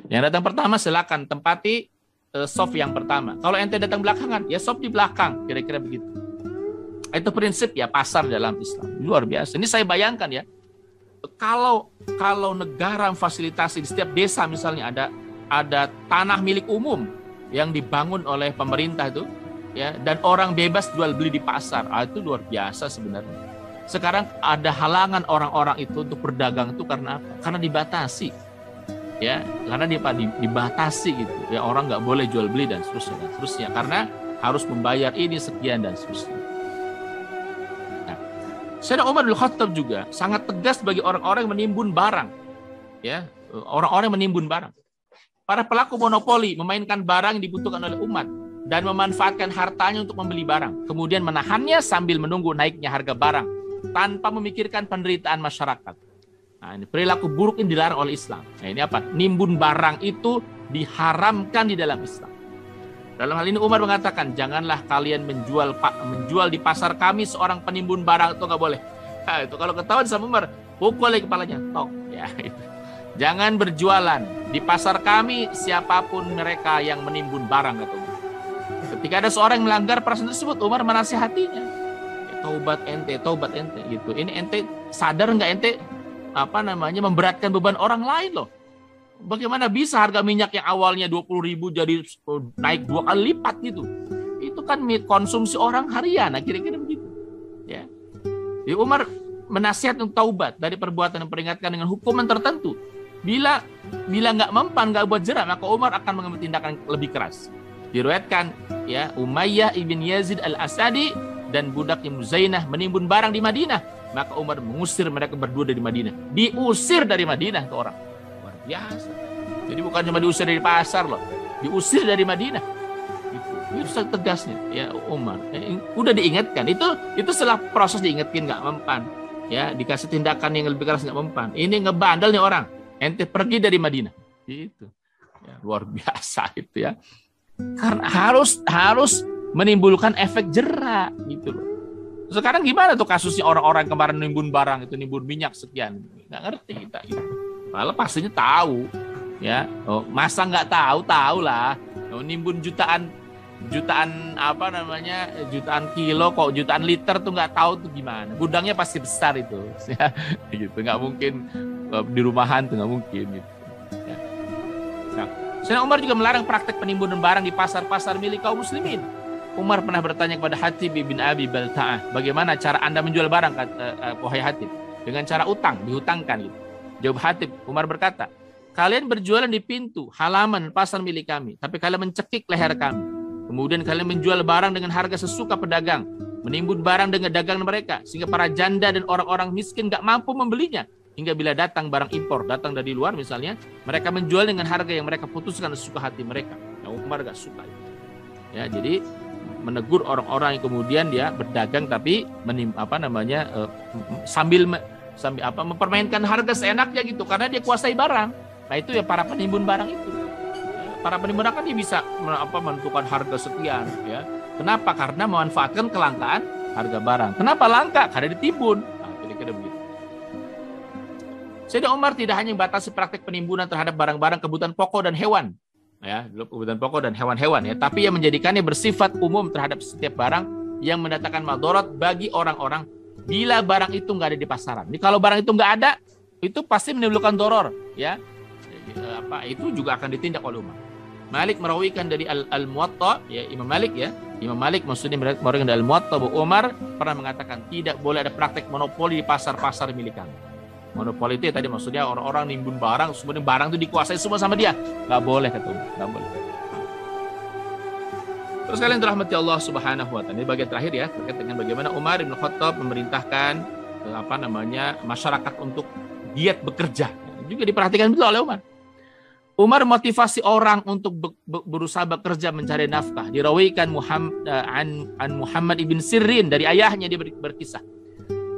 Yang datang pertama silakan tempati soft yang pertama. Kalau ente datang belakangan, ya soft di belakang, kira-kira begitu. Itu prinsip ya pasar dalam Islam, luar biasa. Ini saya bayangkan ya, kalau negara memfasilitasi di setiap desa misalnya ada tanah milik umum yang dibangun oleh pemerintah itu, ya, dan orang bebas jual beli di pasar, itu luar biasa sebenarnya. Sekarang ada halangan orang-orang itu untuk berdagang itu karena apa? Karena dibatasi, ya, karena dibatasi gitu, ya orang nggak boleh jual beli dan seterusnya, karena harus membayar ini sekian dan seterusnya. Nah, Sayyidina Umar bin Khattab juga sangat tegas bagi orang-orang yang menimbun barang, ya, orang-orang yang menimbun barang. Para pelaku monopoli memainkan barang yang dibutuhkan oleh umat dan memanfaatkan hartanya untuk membeli barang, kemudian menahannya sambil menunggu naiknya harga barang tanpa memikirkan penderitaan masyarakat. Nah, ini perilaku buruk ini dilarang oleh Islam. Nah, ini apa? Nimbun barang itu diharamkan di dalam Islam. Dalam hal ini Umar mengatakan, janganlah kalian menjual di pasar kami seorang penimbun barang, itu nggak boleh. Nah, itu kalau ketahuan sama Umar, pukul kepalanya, tok. Ya, itu. Jangan berjualan di pasar kami siapapun mereka yang menimbun barang, kata Umar. Ketika ada seorang yang melanggar peraturan tersebut, Umar menasihatinya. Taubat ente gitu. Ini ente sadar nggak ente memberatkan beban orang lain loh. Bagaimana bisa harga minyak yang awalnya 20.000 jadi naik 2 kali lipat gitu? Itu kan konsumsi orang harian, nah, kira-kira begitu. Ya. Jadi Umar menasihat untuk taubat dari perbuatan yang peringatkan dengan hukuman tertentu. Bila nggak mempan, nggak buat jerak, maka Umar akan mengambil tindakan lebih keras. Diriwayatkan ya, Umayyah ibn Yazid al-Asadi dan budaknya Muzainah menimbun barang di Madinah, maka Umar mengusir mereka berdua dari Madinah. Diusir dari Madinah ke orang. Luar biasa. Jadi bukan cuma diusir dari pasar loh, diusir dari Madinah. Itu sangat tegasnya ya Umar. Udah diingatkan. Itu setelah proses diingatkan nggak mempan. Ya, dikasih tindakan yang lebih keras nggak mempan. Ini ngebandel nih orang. Ente pergi dari Madinah. Itu. Ya, luar biasa itu ya. Karena harus menimbulkan efek jerak gitu loh. Sekarang gimana tuh kasusnya orang-orang kemarin nimbun barang itu, nimbun minyak sekian, nggak ngerti kita gitu. Padahal pastinya tahu, ya. Oh, masa nggak tahu? Tahu lah. Oh, nimbun jutaan jutaan kilo kok, jutaan liter tuh nggak tahu tuh gimana. Gudangnya pasti besar itu, ya. Gitu. Nggak mungkin di rumahan tuh nggak mungkin. Gitu. Ya. Nah, Sayyidina Umar juga melarang praktek penimbunan barang di pasar-pasar milik kaum muslimin. Umar pernah bertanya kepada Hatib bin Abi Balta'ah, bagaimana cara Anda menjual barang, wahai Hatib? Dengan cara utang, dihutangkan gitu. Jawab Hatib, Umar berkata, kalian berjualan di pintu, halaman, pasar milik kami, tapi kalian mencekik leher kami. Kemudian kalian menjual barang dengan harga sesuka pedagang, menimbun barang dengan dagangan mereka, sehingga para janda dan orang-orang miskin gak mampu membelinya. Hingga bila datang barang impor, datang dari luar misalnya, mereka menjual dengan harga yang mereka putuskan sesuka hati mereka. Nah, Umar gak suka itu. Ya, jadi menegur orang-orang yang kemudian dia berdagang tapi sambil mempermainkan harga seenaknya gitu, karena dia kuasai barang. Nah, itu ya para penimbun barang itu. Para penimbun barang kan dia bisa menentukan harga sekian, ya. Kenapa? Karena memanfaatkan kelangkaan harga barang. Kenapa langka? Karena ditimbun. Nah, kira-kira begitu. Sayyidina Umar tidak hanya membatasi praktek penimbunan terhadap barang-barang kebutuhan pokok dan hewan, ya, kebutuhan pokok dan hewan-hewan, ya, tapi yang menjadikannya bersifat umum terhadap setiap barang yang mendatangkan madarat bagi orang-orang bila barang itu nggak ada di pasaran. Jadi kalau barang itu nggak ada, itu pasti menimbulkan doror, ya. Itu juga akan ditindak oleh Umar. Malik merawikan dari Al-Muwatta, ya, Imam Malik, ya. Imam Malik maksudnya merawikan dari Al-Muwatta bahwa Umar pernah mengatakan tidak boleh ada praktek monopoli di pasar-pasar milik kami. Monopoli itu ya, tadi maksudnya orang-orang nimbun barang, sebenarnya barang itu dikuasai semua sama dia. Nggak boleh, kata Umar, nggak boleh. Terus kalian dirahmati Allah Subhanahu wa taala. Ini bagian terakhir ya, terkait dengan bagaimana Umar bin Khattab memerintahkan masyarakat untuk giat bekerja. Juga diperhatikan betul oleh Umar. Umar motivasi orang untuk berusaha bekerja mencari nafkah. Dirawikan Muhammad ibn Sirin, dari ayahnya dia berkisah.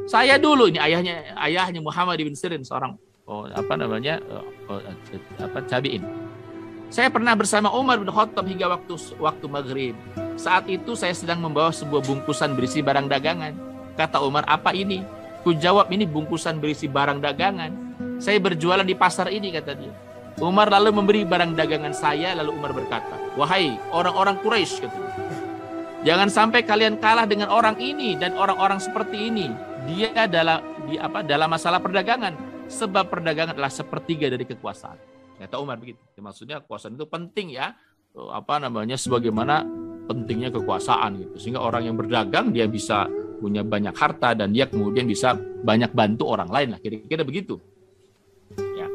Saya dulu, ini ayahnya Muhammad ibn Sirin, seorang tabi'in. Saya pernah bersama Umar bin Khattab hingga waktu maghrib. Saat itu saya sedang membawa sebuah bungkusan berisi barang dagangan. Kata Umar, apa ini? Ku jawab, ini bungkusan berisi barang dagangan. Saya berjualan di pasar ini, kata dia. Umar lalu memberi barang dagangan saya, lalu Umar berkata, wahai orang-orang Quraisy, katanya, jangan sampai kalian kalah dengan orang ini dan orang-orang seperti ini. Dia dalam masalah perdagangan, sebab perdagangan adalah sepertiga dari kekuasaan. Kata Umar begitu. Maksudnya kekuasaan itu penting, ya. Sebagaimana pentingnya kekuasaan gitu. Sehingga orang yang berdagang dia bisa punya banyak harta dan dia kemudian bisa banyak bantu orang lain lah. Kira-kira begitu. Ya.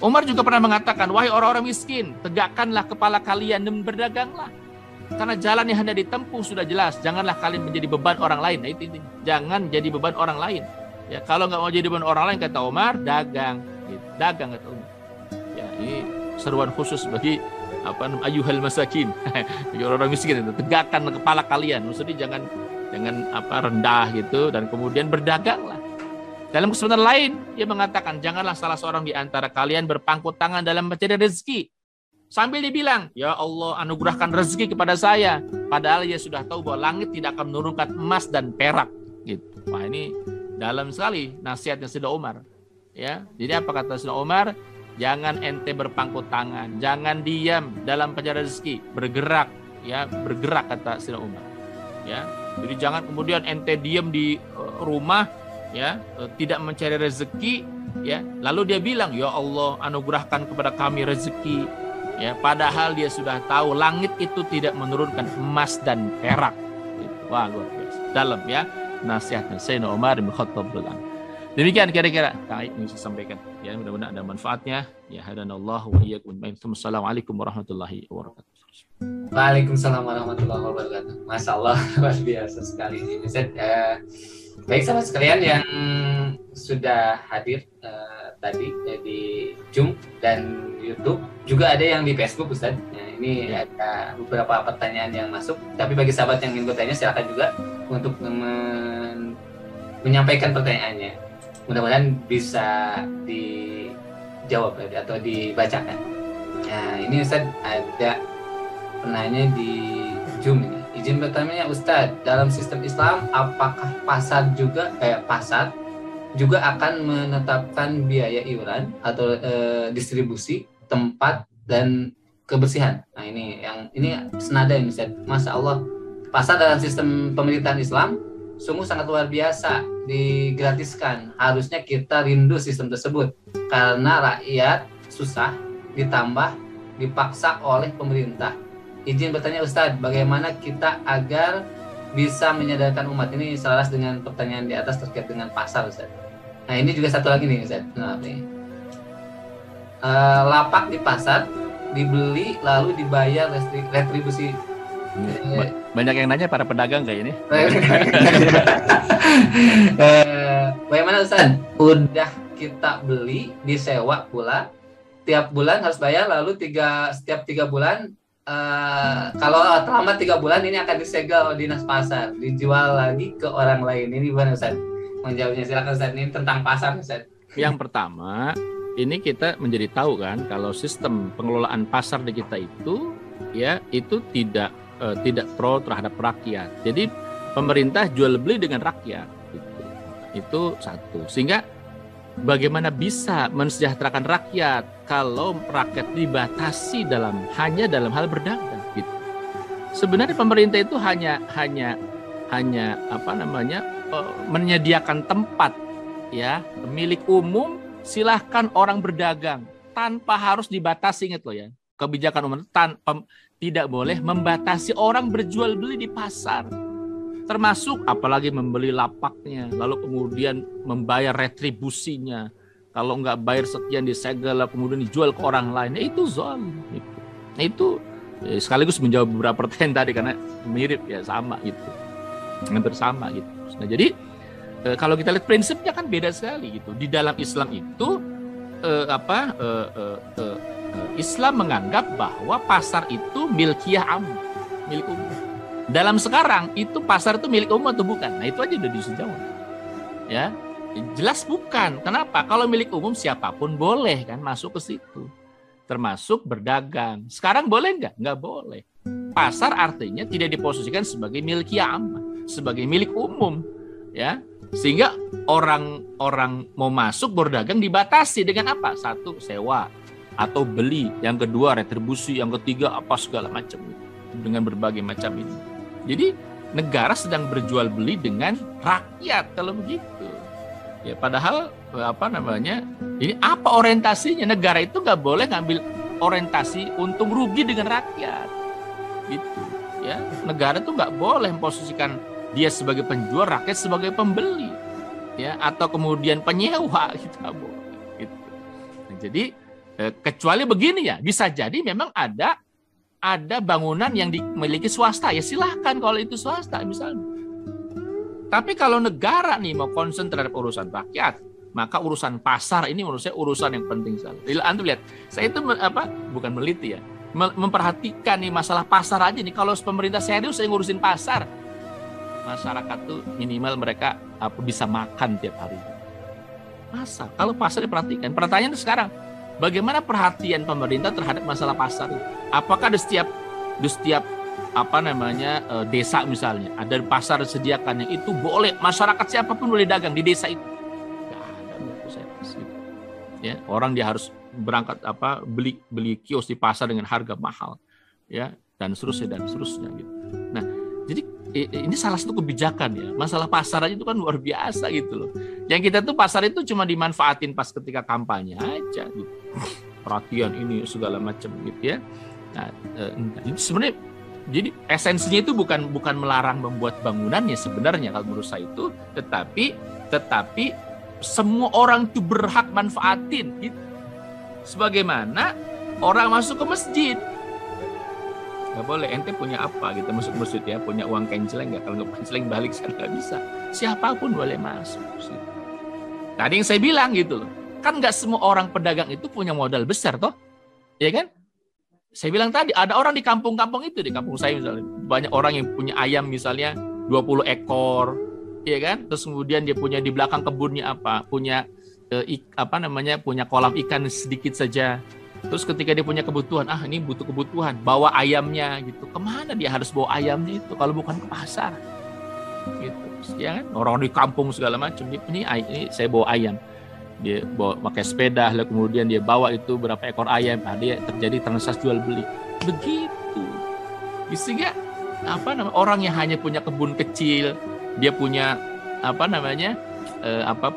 Umar juga pernah mengatakan, wahai orang-orang miskin, tegakkanlah kepala kalian dan berdaganglah. Karena jalan yang hendak ditempuh sudah jelas. Janganlah kalian menjadi beban orang lain. Nah, itu intinya. Jangan jadi beban orang lain. Ya, kalau nggak mau jadi beban orang lain, kata Umar, dagang. Gitu. Dagang, kata Umar. Ya, ini seruan khusus bagi ayyuhal masakin. Bagi orang-orang miskin itu. Tegakkan kepala kalian. Maksudnya jangan rendah gitu, dan kemudian berdaganglah. Dalam kesempatan lain, dia mengatakan, janganlah salah seorang di antara kalian berpangku tangan dalam mencari rezeki. Sambil dibilang, ya Allah, anugerahkan rezeki kepada saya. Padahal dia sudah tahu bahwa langit tidak akan menurunkan emas dan perak. Gitu. Wah, ini dalam sekali nasihatnya Sayyidina Umar. Ya, jadi apa kata Sayyidina Umar? Jangan ente berpangku tangan, jangan diam dalam pencari rezeki, bergerak, ya, bergerak, kata Sayyidina Umar. Ya, jadi jangan kemudian ente diam di rumah, ya, tidak mencari rezeki, ya. Lalu dia bilang, ya Allah, anugerahkan kepada kami rezeki. Ya, padahal dia sudah tahu langit itu tidak menurunkan emas dan perak. Wah, luar biasa. Dalam, ya, nasihatnya Sayyidina Umar bin Khattab. Demikian kira-kira yang bisa sampaikan. Ya, mudah-mudahan ada manfaatnya. Ya, hadanallahu wa iyyakum. Assalamualaikum warahmatullahi wabarakatuh. Waalaikumsalam warahmatullahi wabarakatuh. Masya Allah, luar biasa sekali ini. Baik sahabat sekalian yang sudah hadir tadi di Zoom dan YouTube, juga ada yang di Facebook, Ustaz. Nah, ini ada beberapa pertanyaan yang masuk, tapi bagi sahabat yang ingin bertanya silakan juga untuk menyampaikan pertanyaannya. Mudah-mudahan bisa dijawab atau dibacakan. Nah, ini Ustaz ada penanya di Zoom ini. Izin bertanya Ustaz, dalam sistem Islam apakah pasar juga pasar juga akan menetapkan biaya iuran atau distribusi, tempat, dan kebersihan. Nah ini senada ini Ustaz. Masya Allah, pasar dalam sistem pemerintahan Islam sungguh sangat luar biasa, digratiskan. Harusnya kita rindu sistem tersebut karena rakyat susah ditambah dipaksa oleh pemerintah. Izin bertanya Ustadz, bagaimana kita agar bisa menyadarkan umat? Ini selaras dengan pertanyaan di atas terkait dengan pasar Ustadz. Nah ini juga satu lagi nih Ustadz. Nah, lapak di pasar dibeli lalu dibayar retribusi. Banyak yang nanya para pedagang kayak ini. Bagaimana Ustadz? Udah kita beli, disewa pula, tiap bulan harus bayar, lalu setiap 3 bulan kalau terlambat 3 bulan ini akan disegel dinas pasar, dijual lagi ke orang lain. Ini gimana Ustadz? Menjawabnya silakan Ustadz. Ini tentang pasar Ustadz. Yang pertama, ini kita menjadi tahu kan kalau sistem pengelolaan pasar di kita itu ya itu tidak pro terhadap rakyat. Jadi pemerintah jual beli dengan rakyat gitu. Itu satu. Sehingga bagaimana bisa mensejahterakan rakyat kalau rakyat dibatasi hanya dalam hal berdagang gitu. Sebenarnya pemerintah itu hanya menyediakan tempat ya milik umum, silahkan orang berdagang tanpa harus dibatasi. Ingat loh ya, kebijakan umum tidak boleh membatasi orang berjual beli di pasar, termasuk apalagi membeli lapaknya lalu kemudian membayar retribusinya. Kalau nggak bayar sekian disegel kemudian dijual ke orang lain, itu zalim. Itu sekaligus menjawab beberapa pertanyaan tadi karena mirip ya, sama gitu, hampir sama gitu. Nah jadi kalau kita lihat prinsipnya kan beda sekali gitu. Di dalam Islam itu Islam menganggap bahwa pasar itu milkiyah ammah, milik umum. Dalam sekarang itu pasar itu milik umum atau bukan? Nah itu aja udah bisa jawab. Ya, jelas bukan. Kenapa? Kalau milik umum siapapun boleh kan masuk ke situ, termasuk berdagang. Sekarang boleh nggak? Nggak boleh. Pasar artinya tidak diposisikan sebagai milkiyah ammah, sebagai milik umum, ya. Sehingga orang mau masuk berdagang dibatasi dengan apa? Satu, sewa atau beli. Yang kedua, retribusi. Yang ketiga, apa segala macam dengan berbagai macam ini. Jadi negara sedang berjual beli dengan rakyat kalau begitu. Ya, padahal ini apa orientasinya? Negara itu nggak boleh ngambil orientasi untung rugi dengan rakyat, gitu. Ya, negara itu nggak boleh memposisikan dia sebagai penjual, rakyat sebagai pembeli, ya, atau kemudian penyewa, gitu nggak boleh. Gitu. Nah, jadi kecuali begini ya, bisa jadi memang ada bangunan yang dimiliki swasta, ya silahkan kalau itu swasta misalnya. Tapi kalau negara nih mau concern terhadap urusan rakyat, maka urusan pasar ini menurut saya urusan yang penting sekali. Antum lihat, saya itu bukan meliti ya, memperhatikan nih masalah pasar aja nih. Kalau pemerintah serius saya ngurusin pasar, masyarakat tuh minimal mereka bisa makan tiap hari. Masa kalau pasar diperhatikan, pertanyaan sekarang, bagaimana perhatian pemerintah terhadap masalah pasar? Apakah di setiap desa misalnya ada pasar disediakan yang itu boleh masyarakat siapapun boleh dagang di desa itu? Nggak ada menurut saya. Ya, orang dia harus berangkat beli kios di pasar dengan harga mahal, ya, dan seterusnya gitu. Nah, jadi ini salah satu kebijakan ya. Masalah pasar aja itu kan luar biasa gitu loh. Yang kita tuh pasar itu cuma dimanfaatin pas ketika kampanye aja gitu. Perhatian ini segala macam gitu ya. Nah, ini sebenarnya jadi esensinya itu bukan melarang membuat bangunannya sebenarnya kalau menurut saya itu, tetapi semua orang itu berhak manfaatin gitu. Sebagaimana orang masuk ke masjid. Nggak boleh, ente punya apa gitu masuk masjid ya, punya uang kenceleng nggak? Kalau nggak kenceleng balik sana nggak bisa. Siapapun boleh masuk. Tadi yang saya bilang gitu loh, kan nggak semua orang pedagang itu punya modal besar toh, ya kan? Saya bilang tadi ada orang di kampung-kampung itu, di kampung saya misalnya banyak orang yang punya ayam misalnya 20 ekor, ya kan? Terus kemudian dia punya di belakang kebunnya punya punya kolam ikan sedikit saja. Terus ketika dia punya kebutuhan, ini butuh kebutuhan, bawa ayamnya gitu. Kemana dia harus bawa ayamnya itu kalau bukan ke pasar? gitu. Ya kan, orang di kampung segala macam. Ini saya bawa ayam, dia bawa pakai sepeda, lalu kemudian dia bawa itu berapa ekor ayam, dia terjadi transaksi jual beli. Begitu. Sehingga orang yang hanya punya kebun kecil, dia punya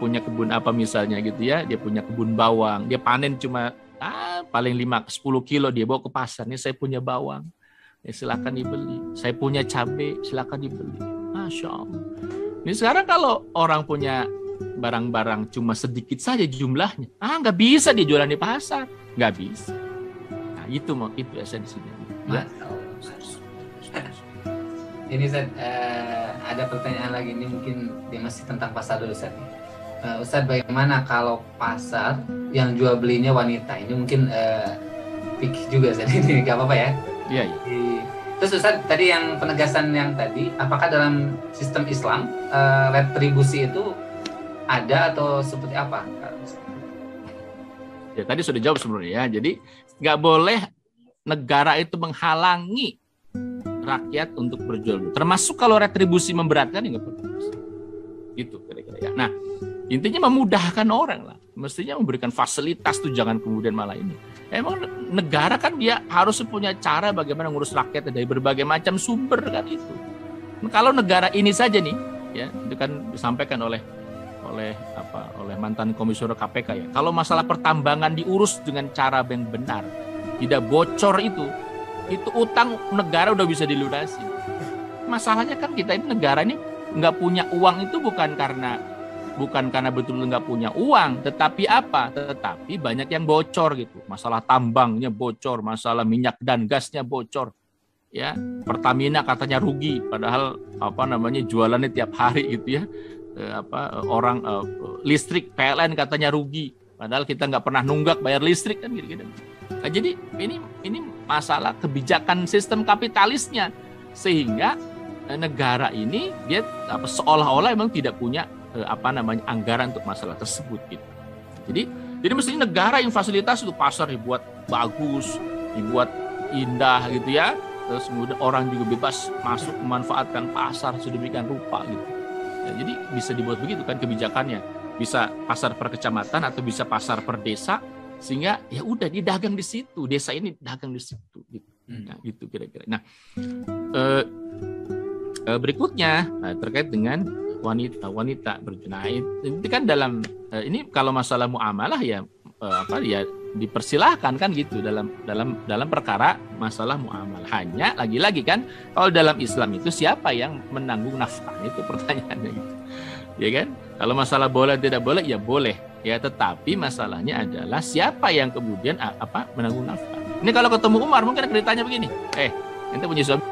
punya kebun apa misalnya gitu ya, dia punya kebun bawang, dia panen cuma paling 5-10 kilo, dia bawa ke pasar. Ini saya punya bawang, ya silakan dibeli. Saya punya cabai, silakan dibeli. Masya Allah. Ini sekarang kalau orang punya barang-barang cuma sedikit saja jumlahnya, nggak bisa dia jualan di pasar, nggak bisa. Nah itu esensinya. Ya. Ini Ustaz, ada pertanyaan lagi, ini mungkin dia masih tentang pasar dulu Ustaz. Ustaz, bagaimana kalau pasar yang jual belinya wanita? Ini mungkin pikir juga Ustaz, ini nggak apa-apa ya? Iya. Terus Ustaz, tadi yang penegasan yang tadi, apakah dalam sistem Islam retribusi itu ada atau seperti apa? Ya tadi sudah jawab sebenarnya ya. Jadi nggak boleh negara itu menghalangi rakyat untuk berjual beli. Termasuk kalau retribusi memberatkan, ya nggak perlu. Gitu kira-kira ya. Nah intinya memudahkan orang lah. Mestinya memberikan fasilitas tuh, jangan kemudian malah ini. Emang negara kan dia harus punya cara bagaimana ngurus rakyat dari berbagai macam sumber kan itu. Nah, kalau negara ini saja nih, ya itu kan disampaikan oleh mantan komisioner KPK ya. Kalau masalah pertambangan diurus dengan cara yang benar, tidak bocor itu utang negara udah bisa dilunasi. Masalahnya kan kita ini negara ini nggak punya uang itu bukan karena betul-betul nggak punya uang, tetapi apa? Tetapi banyak yang bocor gitu. Masalah tambangnya bocor, masalah minyak dan gasnya bocor. Ya, Pertamina katanya rugi, padahal jualannya tiap hari gitu ya. Listrik PLN katanya rugi, padahal kita nggak pernah nunggak bayar listrik kan gitu. Nah, jadi ini masalah kebijakan sistem kapitalisnya, sehingga negara ini dia seolah-olah memang tidak punya anggaran untuk masalah tersebut gitu. Jadi mestinya negara yang fasilitas itu, pasar dibuat bagus, dibuat indah gitu ya. Terus kemudian orang juga bebas masuk memanfaatkan pasar sedemikian rupa gitu. Ya, jadi bisa dibuat begitu kan kebijakannya. Bisa pasar per kecamatan atau bisa pasar per desa, sehingga ya udah dia dagang di situ, desa ini dagang di situ gitu. Nah, gitu kira-kira. Nah, berikutnya terkait dengan wanita berjunah. Ini kan ini kalau masalah muamalah ya dipersilahkan kan gitu dalam perkara masalah muamalah. Hanya lagi-lagi kan kalau dalam Islam itu siapa yang menanggung nafkah, itu pertanyaannya gitu. Ya kan? Kalau masalah boleh tidak boleh ya boleh. Ya, tetapi masalahnya adalah siapa yang kemudian menanggung nafkah. Ini kalau ketemu Umar mungkin akan ditanya begini, ente punya suami